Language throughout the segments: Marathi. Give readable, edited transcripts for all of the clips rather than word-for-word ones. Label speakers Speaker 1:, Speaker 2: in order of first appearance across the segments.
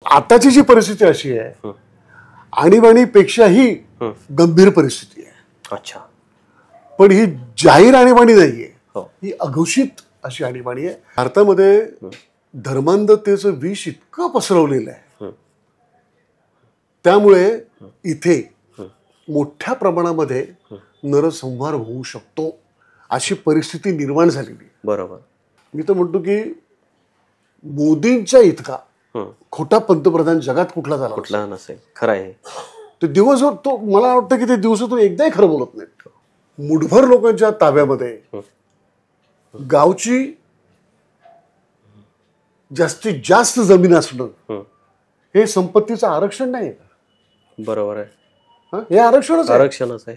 Speaker 1: आताची जी परिस्थिती अशी आहे, आणीबाणीपेक्षाही गंभीर परिस्थिती आहे.
Speaker 2: अच्छा.
Speaker 1: पण ही जाहीर आणीबाणी नाहीये, ही अघोषित अशी आणीबाणी आहे. भारतामध्ये धर्मांधतेचं विष इतकं पसरवलेलं आहे, त्यामुळे इथे मोठ्या प्रमाणामध्ये नरसंहार होऊ शकतो अशी परिस्थिती निर्माण झालेली.
Speaker 2: बरोबर. मी
Speaker 1: तर म्हणतो की मोदींच्या इतका खोटा पंतप्रधान जगात कुठला
Speaker 2: नसेल. खरं आहे.
Speaker 1: ते दिवसभर, तो मला वाटतं की ते दिवसातून एकदाही खरं बोलत नाहीत. मुठभर लोकांच्या ताब्यामध्ये गावची जास्तीत जास्त जमीन असणं हे संपत्तीचं आरक्षण नाही.
Speaker 2: बरोबर आहे.
Speaker 1: हे आरक्षणच
Speaker 2: आहे.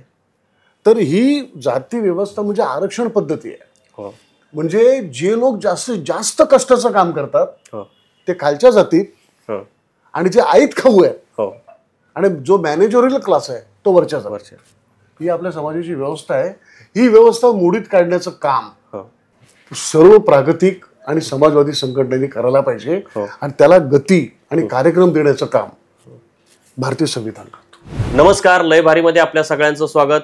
Speaker 1: तर ही जाती व्यवस्था म्हणजे आरक्षण पद्धती आहे. म्हणजे जे लोक जास्तीत जास्त कष्टाचं काम करतात ते खालच्या जातीत, आणि जे आईत खाऊ आहे आणि जो मॅनेजरियल क्लास आहे तो वरच्या जातीत. ही आपल्या समाजाची व्यवस्था आहे. ही व्यवस्था मोडीत काढण्याचं काम सर्व प्रागतिक आणि समाजवादी संघटनांनी करायला पाहिजे, आणि त्याला गती आणि कार्यक्रम देण्याचं काम भारतीय संविधान करतो.
Speaker 2: नमस्कार, लय भारीमध्ये आपल्या सगळ्यांचं स्वागत.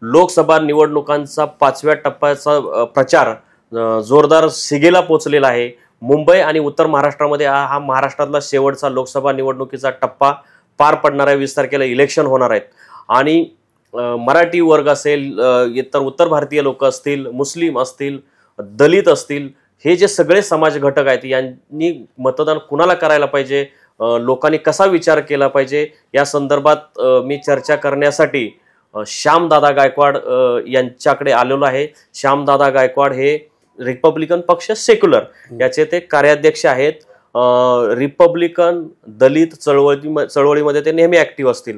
Speaker 2: लोकसभा निवडणुकांचा 5व्या टप्प्याचा प्रचार जोरदार शिगेला पोहोचलेला आहे. मुंबई आणि उत्तर महाराष्ट्रामध्ये हा महाराष्ट्रातला शेवटचा लोकसभा निवडणुकीचा टप्पा पार पडणार आहे. 20 तारखेला इलेक्शन होणार आहेत, आणि मराठी वर्ग असेल, इतर उत्तर भारतीय लोक असतील, मुस्लिम असतील, दलित असतील, हे जे सगळे समाज घटक आहेत यांनी मतदान कुणाला करायला पाहिजे, लोकांनी कसा विचार केला पाहिजे, या संदर्भात मी चर्चा करण्यासाठी श्यामदादा गायकवाड यांच्याकडे आलेलो आहे. श्यामदादा गायकवाड हे रिपब्लिकन पक्ष सेक्युलर याचे ते कार्याध्यक्ष आहेत. रिपब्लिकन दलित चळवळीमध्ये ते नेहमी ऍक्टिव्ह असतील.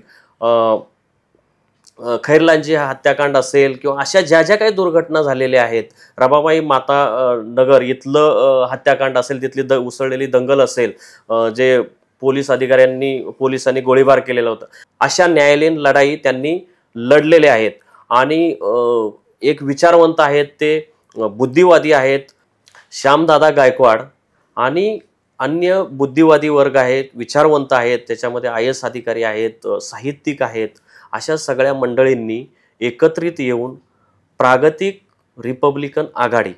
Speaker 2: खैरलांची हत्याकांड असेल किंवा अशा ज्या ज्या काही दुर्घटना झालेल्या आहेत, रमाबाई माता नगर इथलं हत्याकांड असेल, तिथली उसळलेली दंगल असेल, जे पोलिसांनी गोळीबार केलेला होता, अशा न्यायालयीन लढाई त्यांनी लढलेले आहेत. आणि एक विचारवंत आहेत, ते बुद्धिवादी आहेत. श्यामदादा गायकवाड आणि अन्य बुद्धिवादी वर्ग आहेत, विचारवंत आहेत, त्याच्यामध्ये IAS अधिकारी आहेत, साहित्यिक आहेत. अशा सगळ्या मंडळींनी एकत्रित येऊन प्रागतिक रिपब्लिकन आघाडी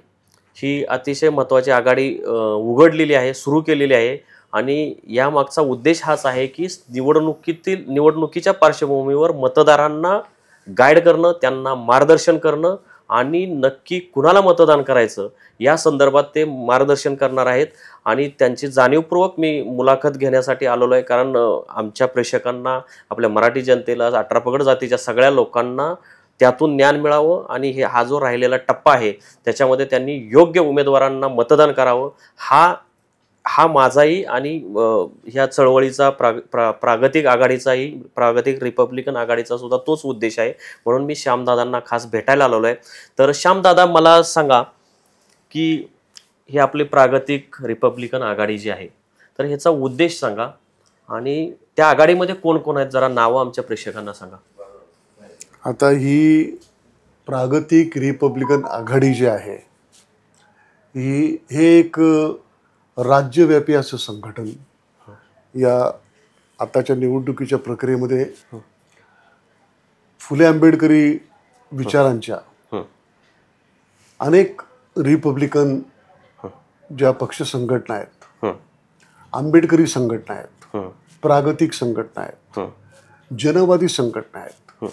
Speaker 2: ही अतिशय महत्त्वाची आघाडी उघडलेली आहे, सुरू केलेली आहे. आणि यामागचा उद्देश हाच आहे की निवडणुकीच्या पार्श्वभूमीवर मतदारांना गाईड करणं, त्यांना मार्गदर्शन करणं, आणि नक्की कुणाला मतदान करायचं या संदर्भात ते मार्गदर्शन करणार आहेत. आणि त्यांची जाणीवपूर्वक मी मुलाखत घेण्यासाठी आलेलो आहे, कारण आमच्या प्रेक्षकांना, आपल्या मराठी जनतेला, 18 पगड जातीच्या सगळ्या लोकांना त्यातून ज्ञान मिळावं, आणि हा जो राहिलेला टप्पा आहे त्याच्यामध्ये त्यांनी योग्य उमेदवारांना मतदान करावं, हा माझाही आणि ह्या चळवळीचा प्रागतिक आघाडीचाही, प्रागतिक रिपब्लिकन आघाडीचा सुद्धा तोच उद्देश आहे. म्हणून मी श्यामदादांना खास भेटायला आलेलो आहे. तर श्यामदादा, मला सांगा की ही आपली प्रागतिक रिपब्लिकन आघाडी जी आहे, तर ह्याचा उद्देश सांगा, आणि त्या आघाडीमध्ये कोण कोण आहेत, जरा नावं आमच्या प्रेक्षकांना सांगा.
Speaker 1: आता ही प्रागतिक रिपब्लिकन आघाडी जी आहे, हे एक राज्यव्यापी असं संघटन या आताच्या निवडणुकीच्या प्रक्रियेमध्ये फुले आंबेडकरी विचारांच्या अनेक रिपब्लिकन ज्या पक्ष संघटना आहेत, आंबेडकरी संघटना आहेत, प्रागतिक संघटना आहेत, जनवादी संघटना आहेत,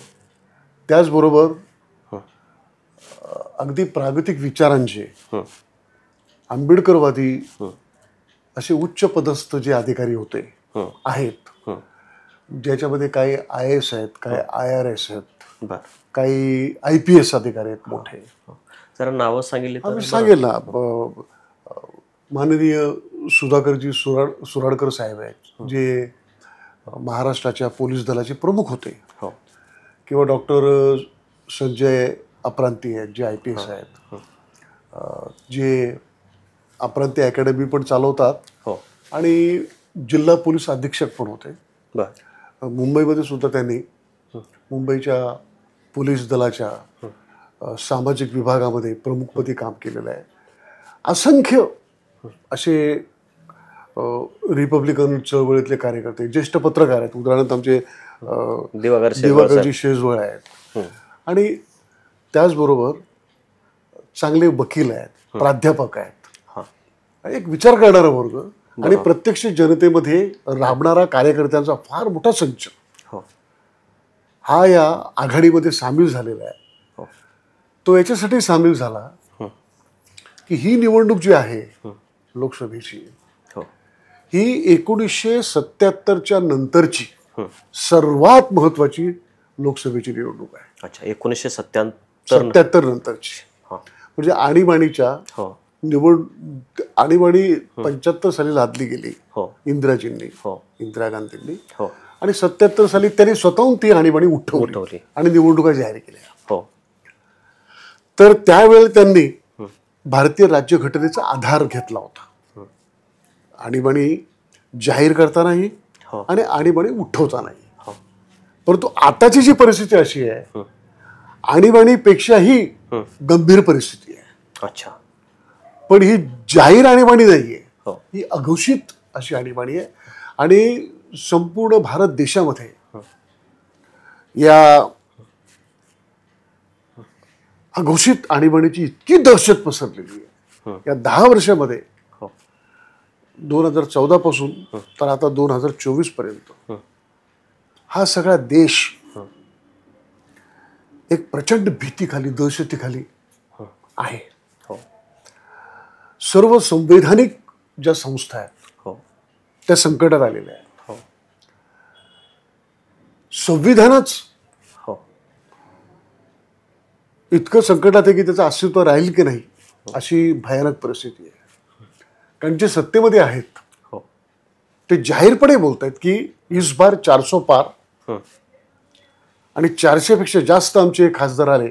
Speaker 1: त्याचबरोबर अगदी प्रागतिक विचारांचे आंबेडकरवादी असे उच्च पदस्थ जे अधिकारी होते आहेत, ज्याच्यामध्ये काही IAS आहेत, काही IRS आहेत, काही IPS अधिकारी आहेत मोठे.
Speaker 2: जरा नावं सांगितली तर.
Speaker 1: सांगेल ना. माननीय सुधाकरजी सुराडकर साहेब आहेत, जे महाराष्ट्राच्या पोलीस दलाचे प्रमुख होते, किंवा डॉक्टर संजय अपरांती आहेत, जे IPS आहेत, जे अपरांती अकॅडमी पण चालवतात, आणि जिल्हा पोलीस अधीक्षक पण होते. मुंबईमध्ये सुद्धा त्यांनी मुंबईच्या पोलीस दलाच्या सामाजिक विभागामध्ये प्रमुखपदी काम केलेलं आहे. असंख्य असे रिपब्लिकन चळवळीतले कार्यकर्ते, ज्येष्ठ पत्रकार आहेत, उदाहरणार्थ आमचे
Speaker 2: दिवाकरजी
Speaker 1: शेजवळ आहेत, आणि त्याचबरोबर चांगले वकील आहेत, प्राध्यापक आहेत, एक विचार करणारा वर्ग आणि प्रत्यक्ष जनतेमध्ये राबणारा कार्यकर्त्यांचा फार मोठा संच हा या आघाडीमध्ये सामील झालेला आहे. तो याच्यासाठी सामील झाला की ही निवडणूक जी आहे लोकसभेची, ही 1977च्या नंतरची सर्वात महत्वाची लोकसभेची निवडणूक आहे.
Speaker 2: अच्छा, 1977
Speaker 1: नंतरची. म्हणजे आणीबाणीच्या आणीबाणी 75 साली लादली गेली इंदिरा गांधींनी, आणि 77 साली त्यांनी स्वतःहून ती आणीबाणी उठवली आणि निवडणुका जाहीर केल्या. तर त्यावेळेला त्यांनी भारतीय राज्यघटनेचा आधार घेतला होता, आणीबाणी जाहीर करतानाही आणि आणीबाणी उठवतानाही. परंतु आताची जी परिस्थिती अशी आहे, आणीबाणीपेक्षाही गंभीर परिस्थिती आहे.
Speaker 2: अच्छा,
Speaker 1: पण ही जाहीर आणीबाणी नाहीये, ही अघोषित अशी आणीबाणी आहे. आणि संपूर्ण भारत देशामध्ये या अघोषित आणीबाणीची इतकी दहशत पसरलेली आहे या 10 वर्षामध्ये, 2014 पासून तर आता 2024 पर्यंत हा सगळा देश एक प्रचंड भीतीखाली, दहशतीखाली आहे. सर्व संवैधानिक ज्या संस्था आहेत त्या संकटात आलेल्या आहेत. संविधानच इतकं संकटात आहे की त्याचं अस्तित्व राहील की नाही अशी भयानक परिस्थिती आहे. कारण जे सत्तेमध्ये आहेत ते जाहीरपणे बोलत आहेत की इस बार 400 पार, आणि 400 पेक्षा जास्त आमचे खासदार आले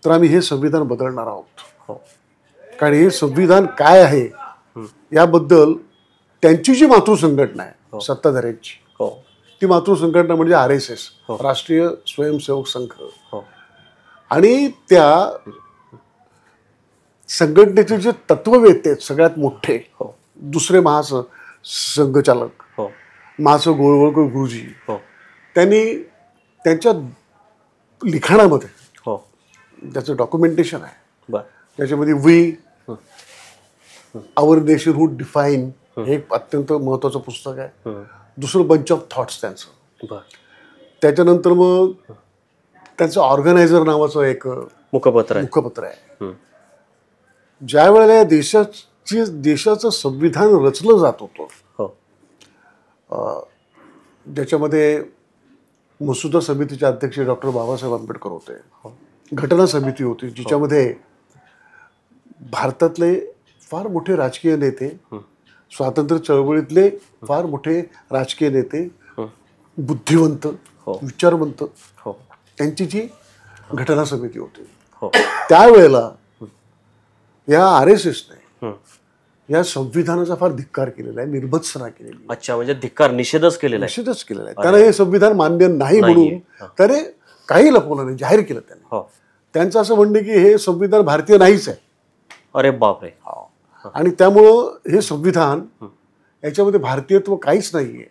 Speaker 1: तर आम्ही हे संविधान बदलणार आहोत. कारण हे संविधान काय आहे याबद्दल त्यांची जी मातृ संघटना आहे सत्ताधाऱ्यांची, ती मातृ संघटना म्हणजे RSS, राष्ट्रीय स्वयंसेवक संघ, आणि त्या त्यांचे जे तत्ववेत्ते आहेत सगळ्यात मोठे, दुसरे महासंघचालक महासं गोळवळकर गुरुजी, त्यांनी त्यांच्या लिखाणामध्ये त्याचं डॉक्युमेंटेशन आहे, त्याच्यामध्ये वी आवर नेशनहूड डिफाईन हे एक अत्यंत महत्वाचं पुस्तक आहे. दुसरं बंच ऑफ थॉट्स त्यांचं. त्याच्यानंतर मग त्यांचं ऑर्गनायझर नावाचं एक मुखपत्र आहे. ज्या वेळेला या देशाचं संविधान रचलं जात होतं, ज्याच्यामध्ये मसुदा समितीचे अध्यक्ष डॉक्टर बाबासाहेब आंबेडकर होते, घटना समिती होती जिच्यामध्ये भारतातले फार मोठे राजकीय नेते, स्वातंत्र्य चळवळीतले फार मोठे राजकीय नेते, बुद्धिवंत, विचारवंत, त्यांची जी घटना समिती होती, त्यावेळेला या RSSने या संविधानाचा फार धिक्कार केलेला आहे, निर्भत्सना केलेली.
Speaker 2: अच्छा, म्हणजे धिक्कार, निषेधच केलेला
Speaker 1: आहे. त्याला हे संविधान मान्य नाही म्हणून त्याने काही लपवलं नाही, जाहीर केलं त्याने. त्यांचं असं म्हणणं की हे संविधान भारतीय नाहीच आहे.
Speaker 2: अरे बापरे.
Speaker 1: आणि त्यामुळं हे संविधान याच्यामध्ये भारतीयत्व काहीच नाहीये,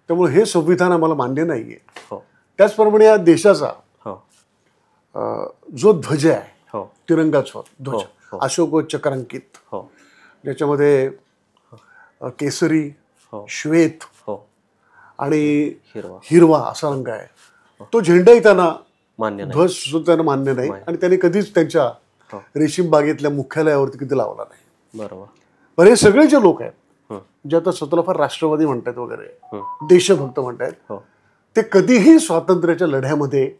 Speaker 1: त्यामुळे हे संविधान आम्हाला मान्य नाहीये. त्याचप्रमाणे या देशाचा जो ध्वज आहे, तिरंगाचा ध्वज, अशोक चक्रांकित, ज्याच्यामध्ये केसरी, श्वेत आणि हिरवा असा रंग आहे, तो झेंडाही त्यांना
Speaker 2: मान्य नाही,
Speaker 1: ध्वज सुद्धा त्यांना मान्य नाही, आणि त्यांनी कधीच त्यांच्या रेशीम बागेतल्या मुख्यालयावरती कधी लावला नाही.
Speaker 2: बरोबर.
Speaker 1: पण हे सगळे जे लोक आहेत जे आता स्वतःला फार राष्ट्रवादी म्हणतात वगैरे, देशभक्त म्हणतात, ते कधीही स्वातंत्र्याच्या लढ्यामध्ये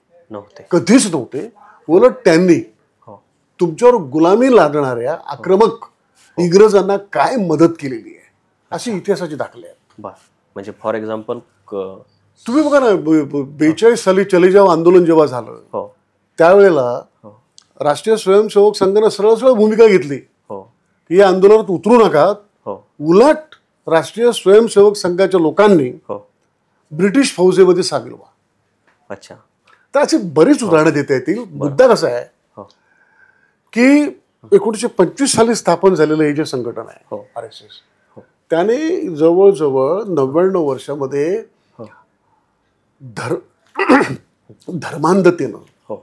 Speaker 1: कधीच नव्हते. उलट त्यांनी तुमच्यावर गुलामी लादणाऱ्या आक्रमक इंग्रजांना काय मदत केलेली आहे अशी इतिहासाची दाखले आहेत.
Speaker 2: म्हणजे फॉर एक्झाम्पल
Speaker 1: तुम्ही बघा ना, 42 साली चले जाव आंदोलन जेव्हा झालं, त्यावेळेला राष्ट्रीय स्वयंसेवक संघानं सरळ सरळ भूमिका घेतली की या आंदोलनात उतरू नका. उलट राष्ट्रीय स्वयंसेवक संघाच्या लोकांनी ब्रिटिश फौजेमध्ये सामील व्हा.
Speaker 2: अच्छा.
Speaker 1: तर अशी बरीच उदाहरणं देता येतील. मुद्दा कसा आहे की 1925 साली स्थापन झालेलं हे जे संघटन आहे RSS, त्याने जवळजवळ 99 वर्षामध्ये धर्मांधतेनं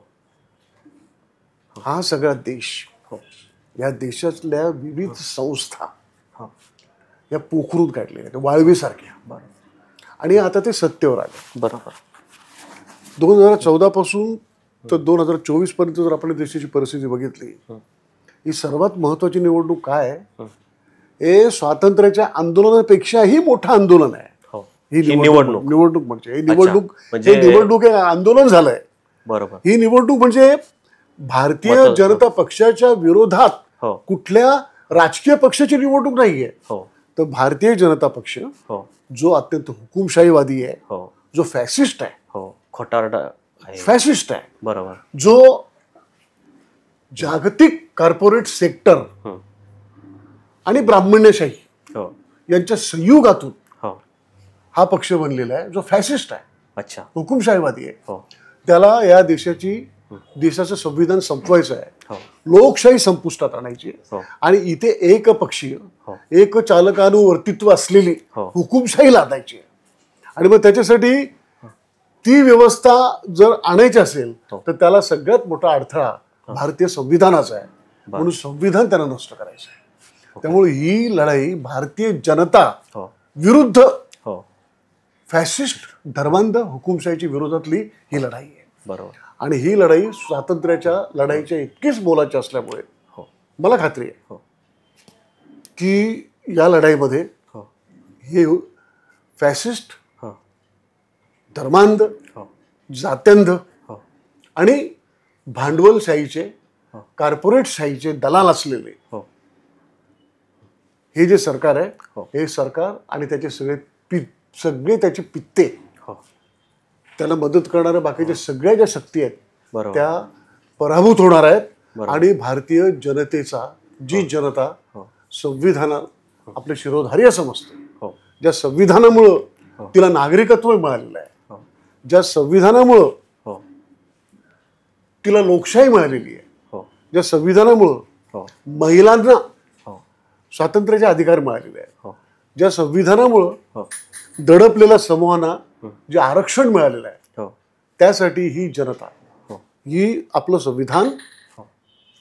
Speaker 1: हा सगळा देश, या देशातल्या विविध संस्था या पोखरून काढलेल्या, वाळवीसारख्या, आणि आता ते सत्तेवर आले.
Speaker 2: बरोबर.
Speaker 1: 2014 पासून तर 2024 पर्यंत जर आपण देशाची परिस्थिती बघितली, ही सर्वात महत्वाची निवडणूक काय आहे? हे स्वातंत्र्याच्या आंदोलनापेक्षाही मोठं आंदोलन आहे ही निवडणूक. म्हणजे हे निवडणूक हे आंदोलन झालंय.
Speaker 2: बरोबर.
Speaker 1: ही निवडणूक म्हणजे भारतीय जनता पक्षाच्या विरोधात कुठल्या राजकीय पक्षाची निवडणूक नाहीये. तर भारतीय जनता पक्ष जो अत्यंत हुकुमशाहीवादी आहे, जो फॅसिस्ट आहे,
Speaker 2: खोटारडा
Speaker 1: फॅसिस्ट आहे,
Speaker 2: बरोबर,
Speaker 1: जो जागतिक कॉर्पोरेट सेक्टर आणि ब्राह्मण्यशाही यांच्या संयुगातून हा पक्ष बनलेला आहे, जो फॅसिस्ट आहे,
Speaker 2: अच्छा,
Speaker 1: हुकुमशाहीवादी आहे. त्याला या देशाचं संविधान संपवायचं आहे, लोकशाही संपुष्टात आणायची, आणि इथे एकपक्षीय एक चालकानुवर्तित्व असलेली हुकुमशाही लादायची. आणि मग त्याच्यासाठी ती व्यवस्था जर आणायची असेल तर त्याला सगळ्यात मोठा अडथळा भारतीय संविधानाचा आहे. म्हणून संविधान त्यांना नष्ट करायचं आहे. त्यामुळे ही लढाई भारतीय जनता विरुद्ध फॅसिस्ट धर्मांध हुकुमशाहीच्या विरोधातली ही लढाई आहे.
Speaker 2: बरोबर.
Speaker 1: आणि ही लढाई स्वातंत्र्याच्या लढाईच्या इतकीच मोलाची असल्यामुळे मला खात्री आहे की या लढाईमध्ये हे फॅसिस्ट, धर्मांध, जात्यांध आणि भांडवलशाहीचे, कॉर्पोरेटशाहीचे दलाल असलेले हे जे सरकार आहे, हे सरकार आणि त्याचे सगळे त्याचे पित्ते, त्याला मदत करणाऱ्या बाकीच्या सगळ्या ज्या शक्ती आहेत त्या पराभूत होणार आहेत. आणि भारतीय जनतेचा, जी जनता संविधाना आपले शिरोधार्य समजते, ज्या संविधानामुळं तिला नागरिकत्व मिळालेलं आहे, ज्या संविधानामुळं तिला लोकशाही मिळालेली आहे, ज्या संविधानामुळं महिलांना स्वातंत्र्याचे अधिकार मिळालेले आहेत, ज्या संविधानामुळं दडपलेल्या समूहांना जे आरक्षण मिळालेलं आहे, त्यासाठी ही जनता, ही आपलं संविधान,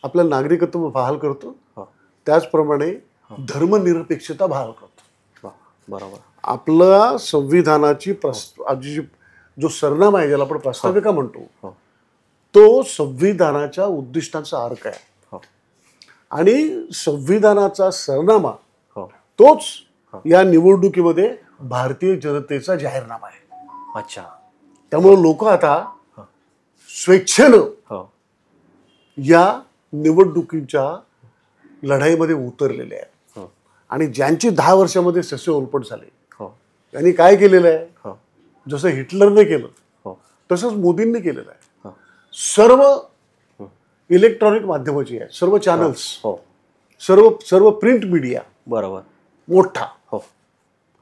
Speaker 1: आपलं नागरिकत्व बहाल करतो, त्याचप्रमाणे धर्मनिरपेक्षता बहाल करतो.
Speaker 2: बरोबर.
Speaker 1: आपल्या संविधानाची जो सरनामा आहे, ज्याला आपण प्रास्ताविका म्हणतो, तो संविधानाच्या उद्दिष्टांचा अर्थ आहे. आणि संविधानाचा सरनामा तोच या निवडणुकीमध्ये भारतीय जनतेचा जाहीरनामा आहे.
Speaker 2: अच्छा.
Speaker 1: त्यामुळे लोक आता स्वेच्छेनं या निवडणुकीच्या लढाईमध्ये उतरलेले आहेत. आणि ज्यांची 10 वर्षामध्ये सस्य ओलपट झाले, त्यांनी काय केलेलं आहे? जसं हिटलरने केलं तसंच मोदींनी केलेलं आहे. सर्व इलेक्ट्रॉनिक माध्यमाची आहे, सर्व चॅनल्स, सर्व प्रिंट मीडिया,
Speaker 2: बरोबर,
Speaker 1: मोठा,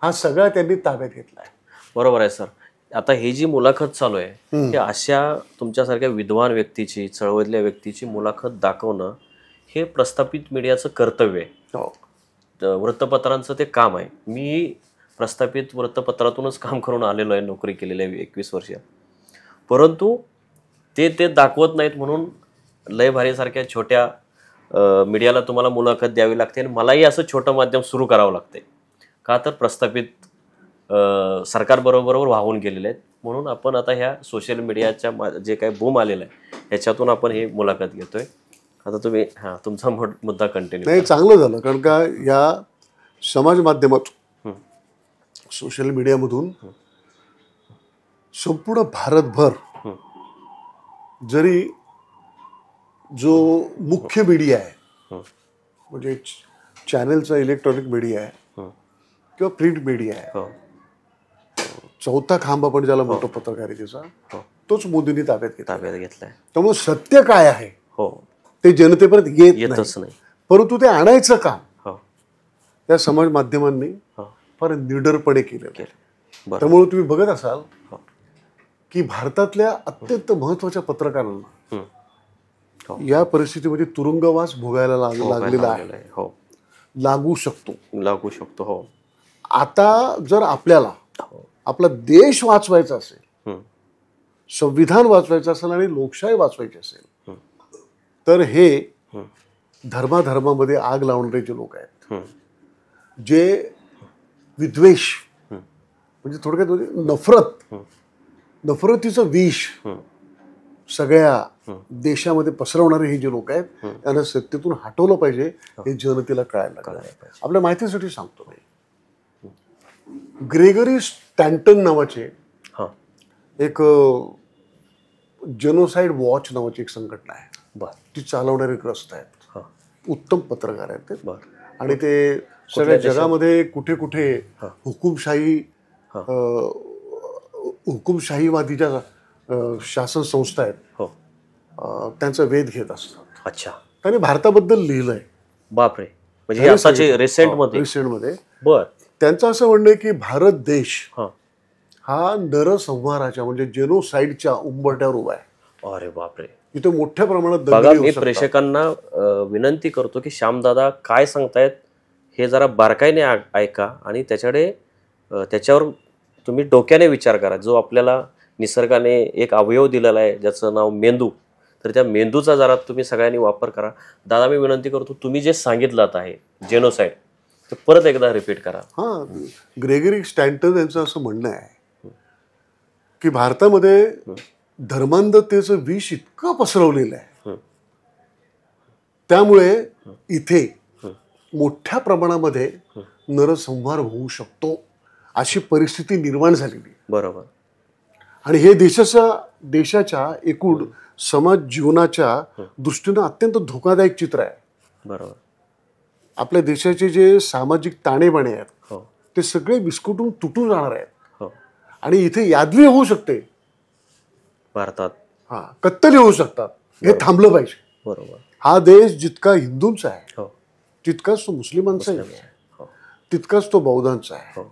Speaker 1: हा सगळा त्यांनी ताब्यात घेतला आहे.
Speaker 2: बरोबर आहे सर. आता ही जी मुलाखत चालू आहे, ही अशा तुमच्यासारख्या विद्वान व्यक्तीची, चळवळीतल्या व्यक्तीची मुलाखत दाखवणं हे प्रस्थापित मीडियाचं कर्तव्य आहे. वृत्तपत्रांचं ते काम आहे. मी प्रस्थापित वृत्तपत्रातूनच काम करून आलेलो आहे, नोकरी केलेली आहे 21 वर्ष. परंतु ते दाखवत नाहीत म्हणून लय भारीसारख्या छोट्या मीडियाला तुम्हाला मुलाखत द्यावी लागते. आणि मलाही असं छोटं माध्यम सुरू करावं लागते. का तर प्रस्थापित सरकारबरोबर वाहून गेलेले आहेत. म्हणून आपण आता ह्या सोशल मीडियाच्या जे काही बूम आलेलं आहे ह्याच्यातून आपण ही मुलाखत घेतोय. आता तुम्ही तुमचा मुद्दा कंटिन्यू.
Speaker 1: नाही, चांगलं झालं, कारण का या समाज माध्यमातून, सोशल मीडियामधून संपूर्ण भारतभर जरी जो मुख्य मीडिया आहे, म्हणजे चॅनलचा इलेक्ट्रॉनिक मीडिया आहे किंवा प्रिंट मीडिया आहे, चौथा खांब आपण ज्याला म्हणतो पत्रकारितेचा, तोच मोदींनी ताब्यात
Speaker 2: घेतलाय.
Speaker 1: त्यामुळे सत्य काय आहे ते जनतेपर्यंत येतच नाही. परंतु ते आणायचं काम या समाज माध्यमांनी फार निडरपणे केलं. त्यामुळे तुम्ही बघत असाल की भारतातल्या अत्यंत महत्वाच्या पत्रकारांना या परिस्थितीमध्ये तुरुंगवास भोगायला लागलेला आहे, लागू शकतो.
Speaker 2: हो.
Speaker 1: आता जर आपल्याला आपला देश वाचवायचा असेल, संविधान वाचवायचं असेल आणि लोकशाही वाचवायची असेल, तर हे धर्माधर्मामध्ये आग लावणारे जे लोक आहेत, जे विद्वेष म्हणजे थोडक्यात नफरतीचं विष सगळ्या देशामध्ये पसरवणारे हे जे लोक आहेत, त्यांना सत्तेतून हटवलं पाहिजे, हे जनतेला कळायला लागलं. आपल्या माहितीसाठी सांगतो मी, ग्रेगरी स्टॅन्टन नावाचे एक जेनोसाइड वॉच नावाची एक संघटना आहे, ती चालवणारे ग्रस्त आहेत, उत्तम पत्रकार आहेत ते, आणि ते सगळ्या जगामध्ये कुठे कुठे हुकुमशाहीवादीच्या शासन संस्था आहेत, त्यांचा वेध घेत असतात.
Speaker 2: अच्छा.
Speaker 1: त्यांनी भारताबद्दल लिहिलंय.
Speaker 2: बापरे. म्हणजे आताचे
Speaker 1: रिसेंटमध्ये त्यांचं असं म्हणणं आहे की भारत देश हा नरसंहाराच्या म्हणजे जेनोसाइडच्या उंबरठ्यावर उभा आहे.
Speaker 2: अरे बापरे.
Speaker 1: इथे मोठ्या प्रमाणात
Speaker 2: बघा, मी प्रेक्षकांना विनंती करतो की श्यामदादा काय सांगतायत हे जरा बारकाईने ऐका आणि त्याच्यावर तुम्ही डोक्याने विचार करा. जो आपल्याला निसर्गाने एक अवयव दिलेला आहे ज्याचं नाव मेंदू, तर त्या मेंदूचा जरा तुम्ही सगळ्यांनी वापर करा. दादा, मी विनंती करतो, तुम्ही जे सांगितलं आता आहे जेनोसाइड, तर परत एकदा रिपीट करा.
Speaker 1: ग्रेगरी स्टॅन्टन यांचं असं म्हणणं आहे की भारतामध्ये धर्मांधतेचं विष इतकं पसरवलेलं आहे, त्यामुळे इथे मोठ्या प्रमाणामध्ये नरसंहार होऊ शकतो अशी परिस्थिती निर्माण झालेली.
Speaker 2: बरोबर.
Speaker 1: आणि हे देशाच्या एकूण समाज जीवनाच्या दृष्टीनं अत्यंत धोकादायक चित्र आहे.
Speaker 2: बरोबर.
Speaker 1: आपल्या देशाचे जे सामाजिक ताणेबाणे आहेत ते सगळे विस्कटून तुटून जाणार आहेत. आणि इथे यादवी होऊ शकते
Speaker 2: भारतात,
Speaker 1: कत्तली होऊ शकतात. हे थांबलं पाहिजे.
Speaker 2: बरोबर.
Speaker 1: हा देश जितका हिंदूंचा आहे तितकाच तो मुस्लिमांचाही आहे, तितकाच तो बौद्धांचा आहे,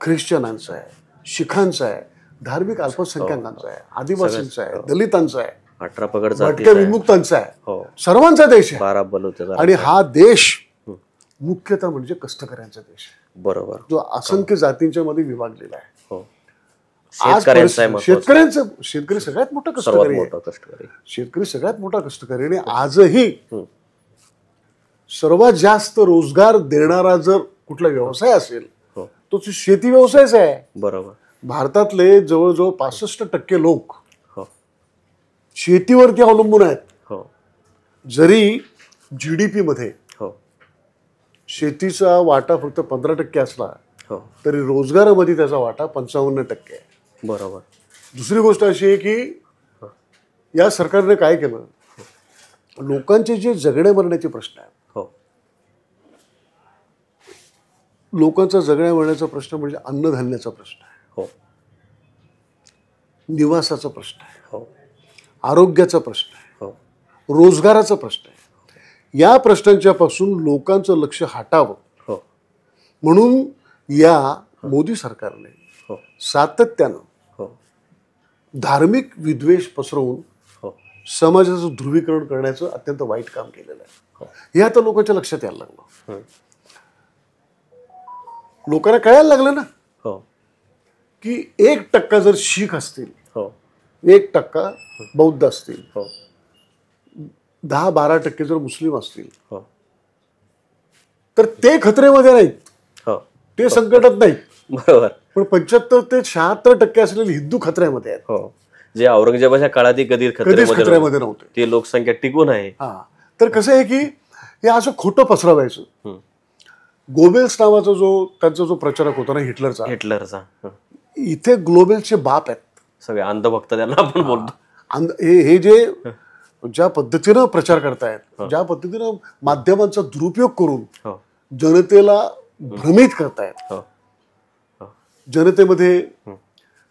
Speaker 1: ख्रिश्चनांचा आहे, शिखांचा आहे, धार्मिक अल्पसंख्याकांचा आहे, आदिवासींचा आहे, दलितांचा आहे,
Speaker 2: 18 पगड
Speaker 1: भटक्या विमुक्तांचा आहे, सर्वांचा देश आहे.
Speaker 2: 12 बलुते.
Speaker 1: आणि हा देश मुख्यतः म्हणजे कष्टकऱ्यांचा देश आहे.
Speaker 2: बरोबर.
Speaker 1: जो असंख्य जातींच्या मध्ये विभागलेला आहे. शेतकरी सगळ्यात मोठा कष्टकरी आहे. शेतकरी सगळ्यात मोठा कष्टकरी. आणि आजही सर्वात जास्त रोजगार देणारा जर कुठला व्यवसाय असेल तो शेती व्यवसायच आहे.
Speaker 2: बरोबर.
Speaker 1: भारतातले जवळजवळ 65% लोक शेतीवरती अवलंबून आहेत. जरी GDP मध्ये शेतीचा वाटा फक्त 15% असला तरी रोजगारामध्ये त्याचा वाटा 55% आहे.
Speaker 2: बरोबर.
Speaker 1: दुसरी गोष्ट अशी आहे की या सरकारने काय केलं, लोकांचे जे जगण्या मरण्याचे प्रश्न आहेत, लोकांचा जगण्या मरण्याचा प्रश्न म्हणजे अन्नधान्याचा प्रश्न आहे, निवासाचा प्रश्न आहे, आरोग्याचा प्रश्न आहे, रोजगाराचा प्रश्न आहे. या प्रश्नांच्या पासून लोकांचं लक्ष हटावं म्हणून या मोदी सरकारने सातत्यानं धार्मिक विद्वेष पसरवून समाजाचं ध्रुवीकरण करण्याचं अत्यंत वाईट काम केलेलं आहे. हे आता लोकांच्या लक्षात यायला लागलं. लोकांना कळायला लागलं ना की 1% जर शीख असतील, 1% बौद्ध असतील, 10-12% जर मुस्लिम असतील, तर ते खतरेमध्ये नाहीत, ते संकटात नाहीत.
Speaker 2: बरोबर.
Speaker 1: पण 75 ते 76% असलेले हिंदू खतऱ्यामध्ये आहेत,
Speaker 2: जे औरंगजेबाच्या काळात कधीच
Speaker 1: खतऱ्यामध्ये नव्हते.
Speaker 2: ती लोकसंख्या टिकून आहे.
Speaker 1: तर कसं आहे की हे असं खोटं पसरवायचं. गोबेल्स नावाचा त्यांचा जो प्रचारक होता ना, हिटलरचा, इथे ग्लोबेलचे बाप आहेत
Speaker 2: सगळे अंधभक्त त्यांना आपण बोलतो.
Speaker 1: हे जे ज्या पद्धतीनं प्रचार करतायत, ज्या पद्धतीनं माध्यमांचा दुरुपयोग करून जनतेला भ्रमित करतायत, जनतेमध्ये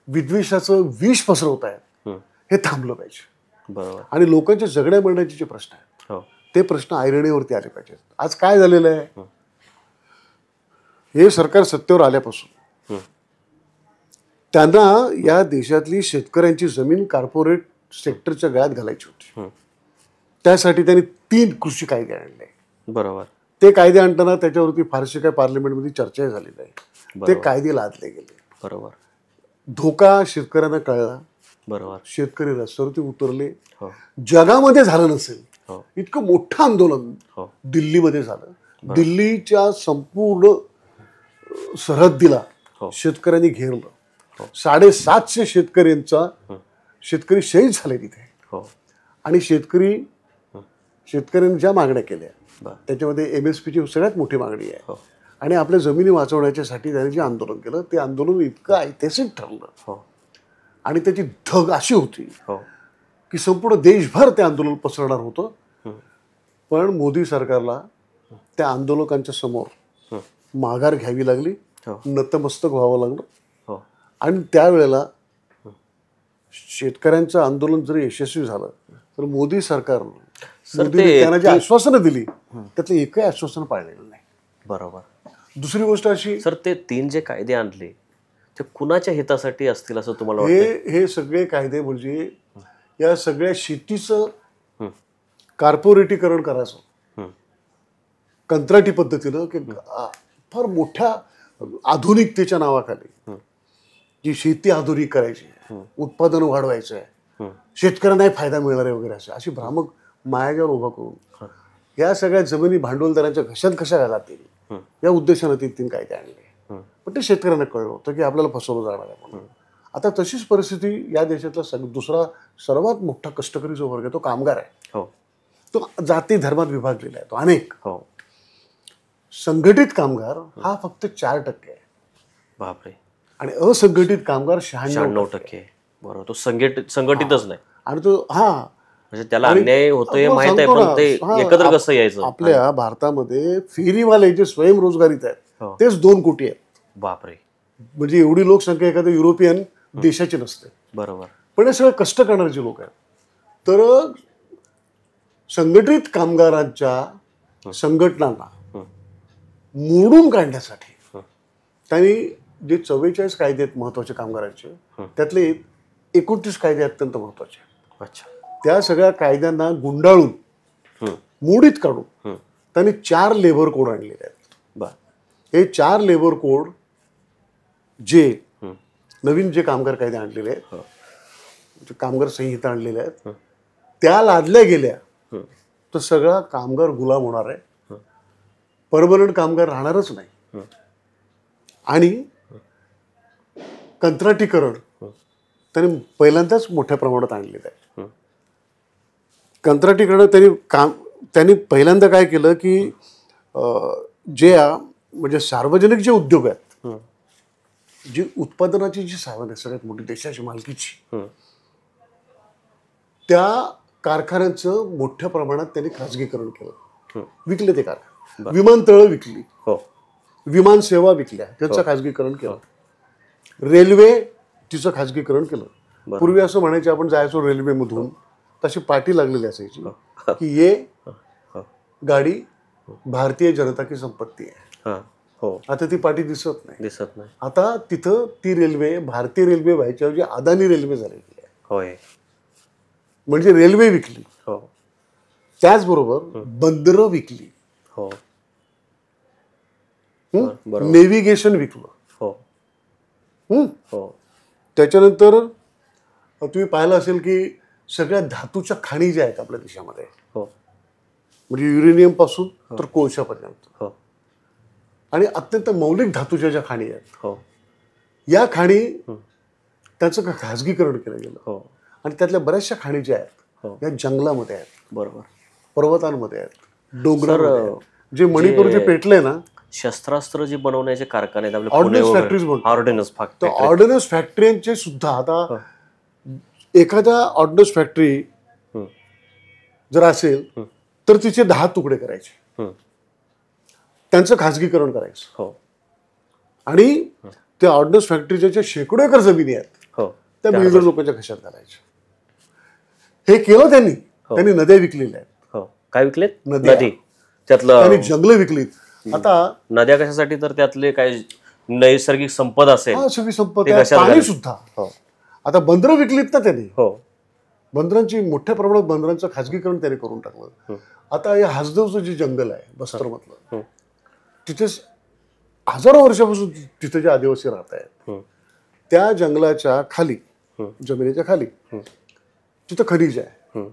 Speaker 1: विद्वेषाचं विष पसरवतायत, हे थांबलं पाहिजे.
Speaker 2: बरोबर.
Speaker 1: आणि लोकांच्या जगण्या मरण्याचे जे प्रश्न आहेत ते प्रश्न ऐरणीवरती आले पाहिजेत. आज काय झालेलं आहे, हे सरकार सत्तेवर आल्यापासून त्यांना या देशातली शेतकऱ्यांची जमीन कॉर्पोरेट सेक्टरच्या गळ्यात घालायची होती. त्यासाठी त्यांनी 3 कृषी कायदे आणले.
Speaker 2: बरोबर.
Speaker 1: ते कायदे आणताना त्याच्यावरती फारशी काय पार्लमेंटमध्ये चर्चा झाली नाही. ते कायदे लादले गेले.
Speaker 2: बरोबर.
Speaker 1: धोका शेतकऱ्यांना कळला.
Speaker 2: बरोबर.
Speaker 1: शेतकरी रस्त्यावरती उतरले. जगामध्ये झालं नसेल इतकं मोठं आंदोलन दिल्लीमध्ये झालं. दिल्लीच्या संपूर्ण सरहद्दीला शेतकऱ्यांनी घेरलं. 750 शेतकरी शहीद झाले तिथे. आणि शेतकऱ्यांनी ज्या मागण्या केल्या त्याच्यामध्ये MSPची सगळ्यात मोठी मागणी आहे. आणि आपल्या जमिनी वाचवण्याच्यासाठी त्यांनी जे आंदोलन केलं ते आंदोलन इतकं ऐतिहासिक ठरलं. आणि त्याची धग अशी होती की संपूर्ण देशभर ते आंदोलन पसरणार होतं. पण मोदी सरकारला त्या आंदोलकांच्या समोर माघार घ्यावी लागली, नतमस्तक व्हावं लागलं. आणि त्यावेळेला शेतकऱ्यांचं आंदोलन जरी यशस्वी झालं तर मोदी सरकारनं त्यांना जी आश्वासनं दिली त्यातलं एकही आश्वासन पाळलेलं नाही.
Speaker 2: बरोबर.
Speaker 1: दुसरी गोष्ट अशी,
Speaker 2: सर ते 3 जे कायदे आणले ते कुणाच्या हितासाठी असतील असं तुम्हाला वाटतं?
Speaker 1: हे सगळे कायदे म्हणजे या सगळ्या शेतीचं कॉर्पोरेटीकरण करायचं कंत्राटी पद्धतीनं की फार मोठ्या आधुनिकतेच्या नावाखाली जी शेती आधुनिक करायची, उत्पादन वाढवायचं आहे, शेतकऱ्यांनाही फायदा मिळणार आहे वगैरे अशी भ्रामक मायाजाल उभा करून या सगळ्या जमिनी भांडवलदारांच्या घशात कशा घालतील या उद्देशानं 3 कायदे आणले. पण ते शेतकऱ्यांना कळलं होतं की आपल्याला फसवलं जाणार आहे म्हणून. आता तशीच परिस्थिती या देशातला दुसरा सर्वात मोठा कष्टकरी जो वर्ग आहे तो कामगार आहे. तो जाती धर्मात विभागलेला आहे. तो अनेक संघटित कामगार हा फक्त 4% आहे.
Speaker 2: बापरे.
Speaker 1: आणि असंघटित कामगार 96%.
Speaker 2: बरोबर. तो संघटितच नाही.
Speaker 1: आणि तो
Speaker 2: म्हणजे त्याला अन्याय होतोय माहित आहे पण ते एकत्र कसं यायचं.
Speaker 1: आपल्या भारतामध्ये फेरीवाले जे स्वयंरोजगारीत आहेत तेच 2 कोटी आहेत.
Speaker 2: बापरे.
Speaker 1: म्हणजे एवढी लोकसंख्या एखाद्या युरोपियन देशाची नसते.
Speaker 2: बरोबर.
Speaker 1: पण हे सगळे कष्ट करणारे लोक आहेत. तर संघटित कामगारांच्या संघटनांना मोडून काढण्यासाठी त्यांनी जे 44 कायदे आहेत महत्वाचे कामगारांचे त्यातले 29 कायदे अत्यंत महत्वाचे.
Speaker 2: अच्छा.
Speaker 1: त्या सगळ्या कायद्यांना गुंडाळून मोडीत काढून त्यांनी 4 लेबर कोड आणलेले आहेत. हे 4 लेबर कोड जे नवीन जे कामगार कायदे आणलेले आहेत, कामगार संहिता आणलेल्या आहेत, त्या लादल्या गेल्या तर सगळा कामगार गुलाम होणार आहे. परमनंट कामगार राहणारच नाही. आणि कंत्राटीकरण त्यांनी पहिल्यांदाच मोठ्या प्रमाणात आणलेलं आहे. कंत्राटीकरण त्यांनी पहिल्यांदा काय केलं की जे म्हणजे सार्वजनिक जे उद्योग आहेत, जी उत्पादनाची जी साधन आहे सगळ्यात मोठी देशाची मालकीची, त्या कारखान्यांचं मोठ्या प्रमाणात त्यांनी खाजगीकरण केलं. विकले ते कारखाने. विमानतळं विकली, विमान सेवा विकल्या, त्याचं खाजगीकरण केलं. रेल्वे तिचं खाजगीकरण केलं. पूर्वी असं म्हणायचे आपण जायचो रेल्वेमधून तशी पाटी लागलेली असायची की ये गाडी भारतीय जनता की संपत्ती आहे. आता ती पाटी दिसत नाही. आता तिथं ती रेल्वे भारतीय रेल्वे व्हायच्या ऐवजी अदानी रेल्वे झालेली आहे. म्हणजे रेल्वे विकली. त्याचबरोबर बंदरं विकली, नेव्हिगेशन विकलं. त्याच्यानंतर तुम्ही पाहिलं असेल की सगळ्या धातूच्या खाणी ज्या आहेत आपल्या देशामध्ये, म्हणजे युरेनियम पासून तर कोळशापर्यंत, आणि अत्यंत मौलिक धातूच्या ज्या खाणी आहेत, या खाणी त्याचं खाजगीकरण केलं गेलं. आणि त्यातल्या बऱ्याचशा खाणी ज्या आहेत या जंगलामध्ये आहेत. बरोबर. पर्वतांमध्ये आहेत, डोंगरावर. जे मणिपूरचे पेटले ना
Speaker 2: शस्त्रास्त्र जे बनवण्याचे कारखाने
Speaker 1: ऑर्डिनन्स फॅक्टरीचे सुद्धा आता एखाद्या ऑर्डिनन्स फॅक्टरी जर असेल तर तिचे 10 तुकडे करायचे, त्यांचं खाजगीकरण करायचं. आणि त्या ऑर्डिनन्स फॅक्टरीच्या ज्या शेकडो एकर जमिनी आहेत त्या बिल्डर लोकांच्या खिशात घालायच्या. हे केलं त्यांनी नद्या विकलेल्या आहेत.
Speaker 2: काय विकलेत?
Speaker 1: नदी. त्यांनी जंगलं विकलीत. आता
Speaker 2: नद्या कशासाठी तर त्यातले काय नैसर्गिक संपदा असेल,
Speaker 1: सगळी संपदा, पाणी सुद्धा. आता बंदरं विकलीत ना त्यांनी. बंदरांची मोठ्या प्रमाणात बंदरांचं खाजगीकरण त्याने करून टाकलं. आता हे हसदेवचं जे जंगल आहे बस्तरमधलं, तिथे हजारो वर्षापासून तिथे जे आदिवासी राहत आहेत, त्या जंगलाच्या खाली, जमिनीच्या खाली तिथं खनिज आहे.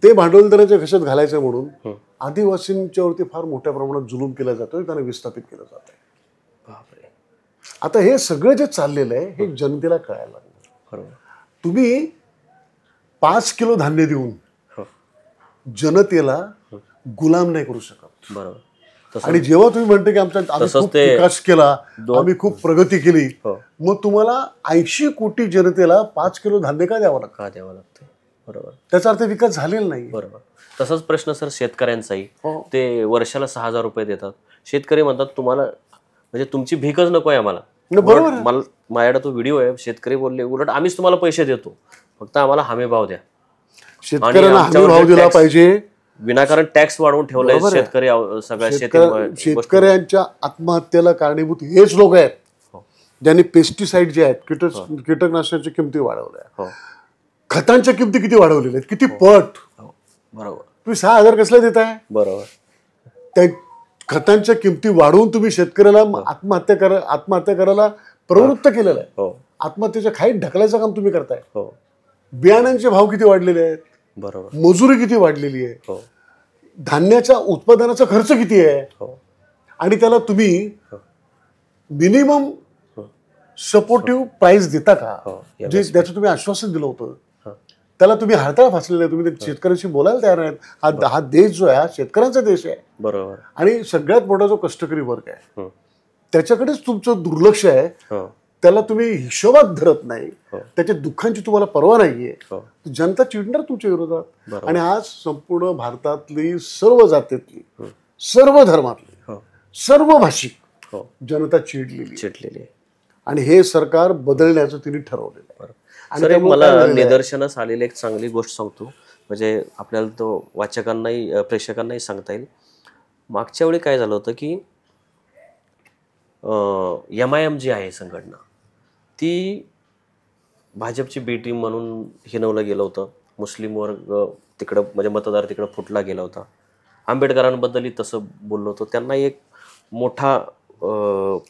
Speaker 1: ते भांडवलदारांच्या घशात घालायचं म्हणून आदिवासींच्यावरती फार मोठ्या प्रमाणात जुलूम केला जातोय, त्यांना विस्थापित केलं जात आहे. आता हे सगळं जे चाललेलं आहे हे जनतेला कळायला लागलं. तुम्ही 5 किलो धान्य देऊन जनतेला गुलाम नाही करू शकत.
Speaker 2: बरोबर.
Speaker 1: आणि जेव्हा तुम्ही म्हणते की आम्ही खूप विकास केला, आम्ही खूप प्रगती केली, मग तुम्हाला 80 कोटी जनतेला 5 किलो धान्य का द्यावं लागतं?
Speaker 2: बरोबर.
Speaker 1: त्याचा अर्थ विकास झालेला नाही.
Speaker 2: बरोबर. तसाच प्रश्न सर शेतकऱ्यांचाही. ते वर्षाला 6,000 रुपये देतात. शेतकरी म्हणतात तुम्हाला म्हणजे तुमची भीकच नको आहे आम्हाला.
Speaker 1: बरोबर.
Speaker 2: मला माझ्याकडे तो व्हिडिओ आहे. शेतकरी बोलले उलट आम्हीच तुम्हाला पैसे देतो, फक्त आम्हाला हमी भाव द्या.
Speaker 1: शेतकऱ्यांना हमी भाव दिला पाहिजे.
Speaker 2: विनाकारण टॅक्स वाढवून ठेवलाय शेतकरी. सगळ्या
Speaker 1: शेतकऱ्यांच्या आत्महत्येला कारणीभूत हेच लोक आहेत ज्यांनी पेस्टिसाइड जे आहेत, कीटकनाशकांच्या किमती वाढवल्या, खतांच्या किमती किती वाढवलेल्या आहेत, किती पट.
Speaker 2: बरोबर.
Speaker 1: तुम्ही 6,000 कसले देताय?
Speaker 2: बरोबर.
Speaker 1: त्या खतांच्या किमती वाढवून तुम्ही शेतकऱ्याला आत्महत्या करायला प्रवृत्त केलेलं आहे. आत्महत्येच्या खाईत ढकलायचं काम तुम्ही करताय. बियाण्यांचे भाव किती वाढलेले आहेत,
Speaker 2: बरोबर,
Speaker 1: मजुरी किती वाढलेली आहे, धान्याच्या उत्पादनाचा खर्च किती आहे, आणि त्याला तुम्ही मिनिमम सपोर्टिव्ह प्राइस देता का? जे त्याचं तुम्ही आश्वासन दिलं होतं त्याला तुम्ही हरताळ फासलेला आहे. तुम्ही शेतकऱ्यांशी बोलायला तयार नाहीत. हा देश जो आहे हा शेतकऱ्यांचा देश आहे.
Speaker 2: बरोबर.
Speaker 1: आणि सगळ्यात मोठा जो कष्टकरी वर्ग आहे त्याच्याकडेच तुमचं दुर्लक्ष आहे. त्याला तुम्ही हिशोबात धरत नाही. त्याच्या दुःखांची तुम्हाला पर्वा नाहीये. जनता चिडणार तुमच्या विरोधात. आणि आज संपूर्ण भारतातली सर्व जातीतली, सर्व धर्मातली, सर्व भाषिक जनता चिडलेली आहे. आणि हे सरकार बदलण्याचं तिने ठरवलेलं आहे.
Speaker 2: सर, मला निदर्शनास आलेली एक चांगली गोष्ट सांगतो, म्हणजे आपल्याला तो वाचकांनाही प्रेक्षकांनाही सांगता येईल. मागच्या वेळी काय झालं होतं की MIM जी आहे संघटना, ती भाजपची बी टीम म्हणून हिनवलं गेलं होतं. मुस्लिम वर्ग तिकडं म्हणजे मतदार तिकडं फुटला गेला होता. आंबेडकरांबद्दलही तसं बोललो होतो. त्यांना एक मोठा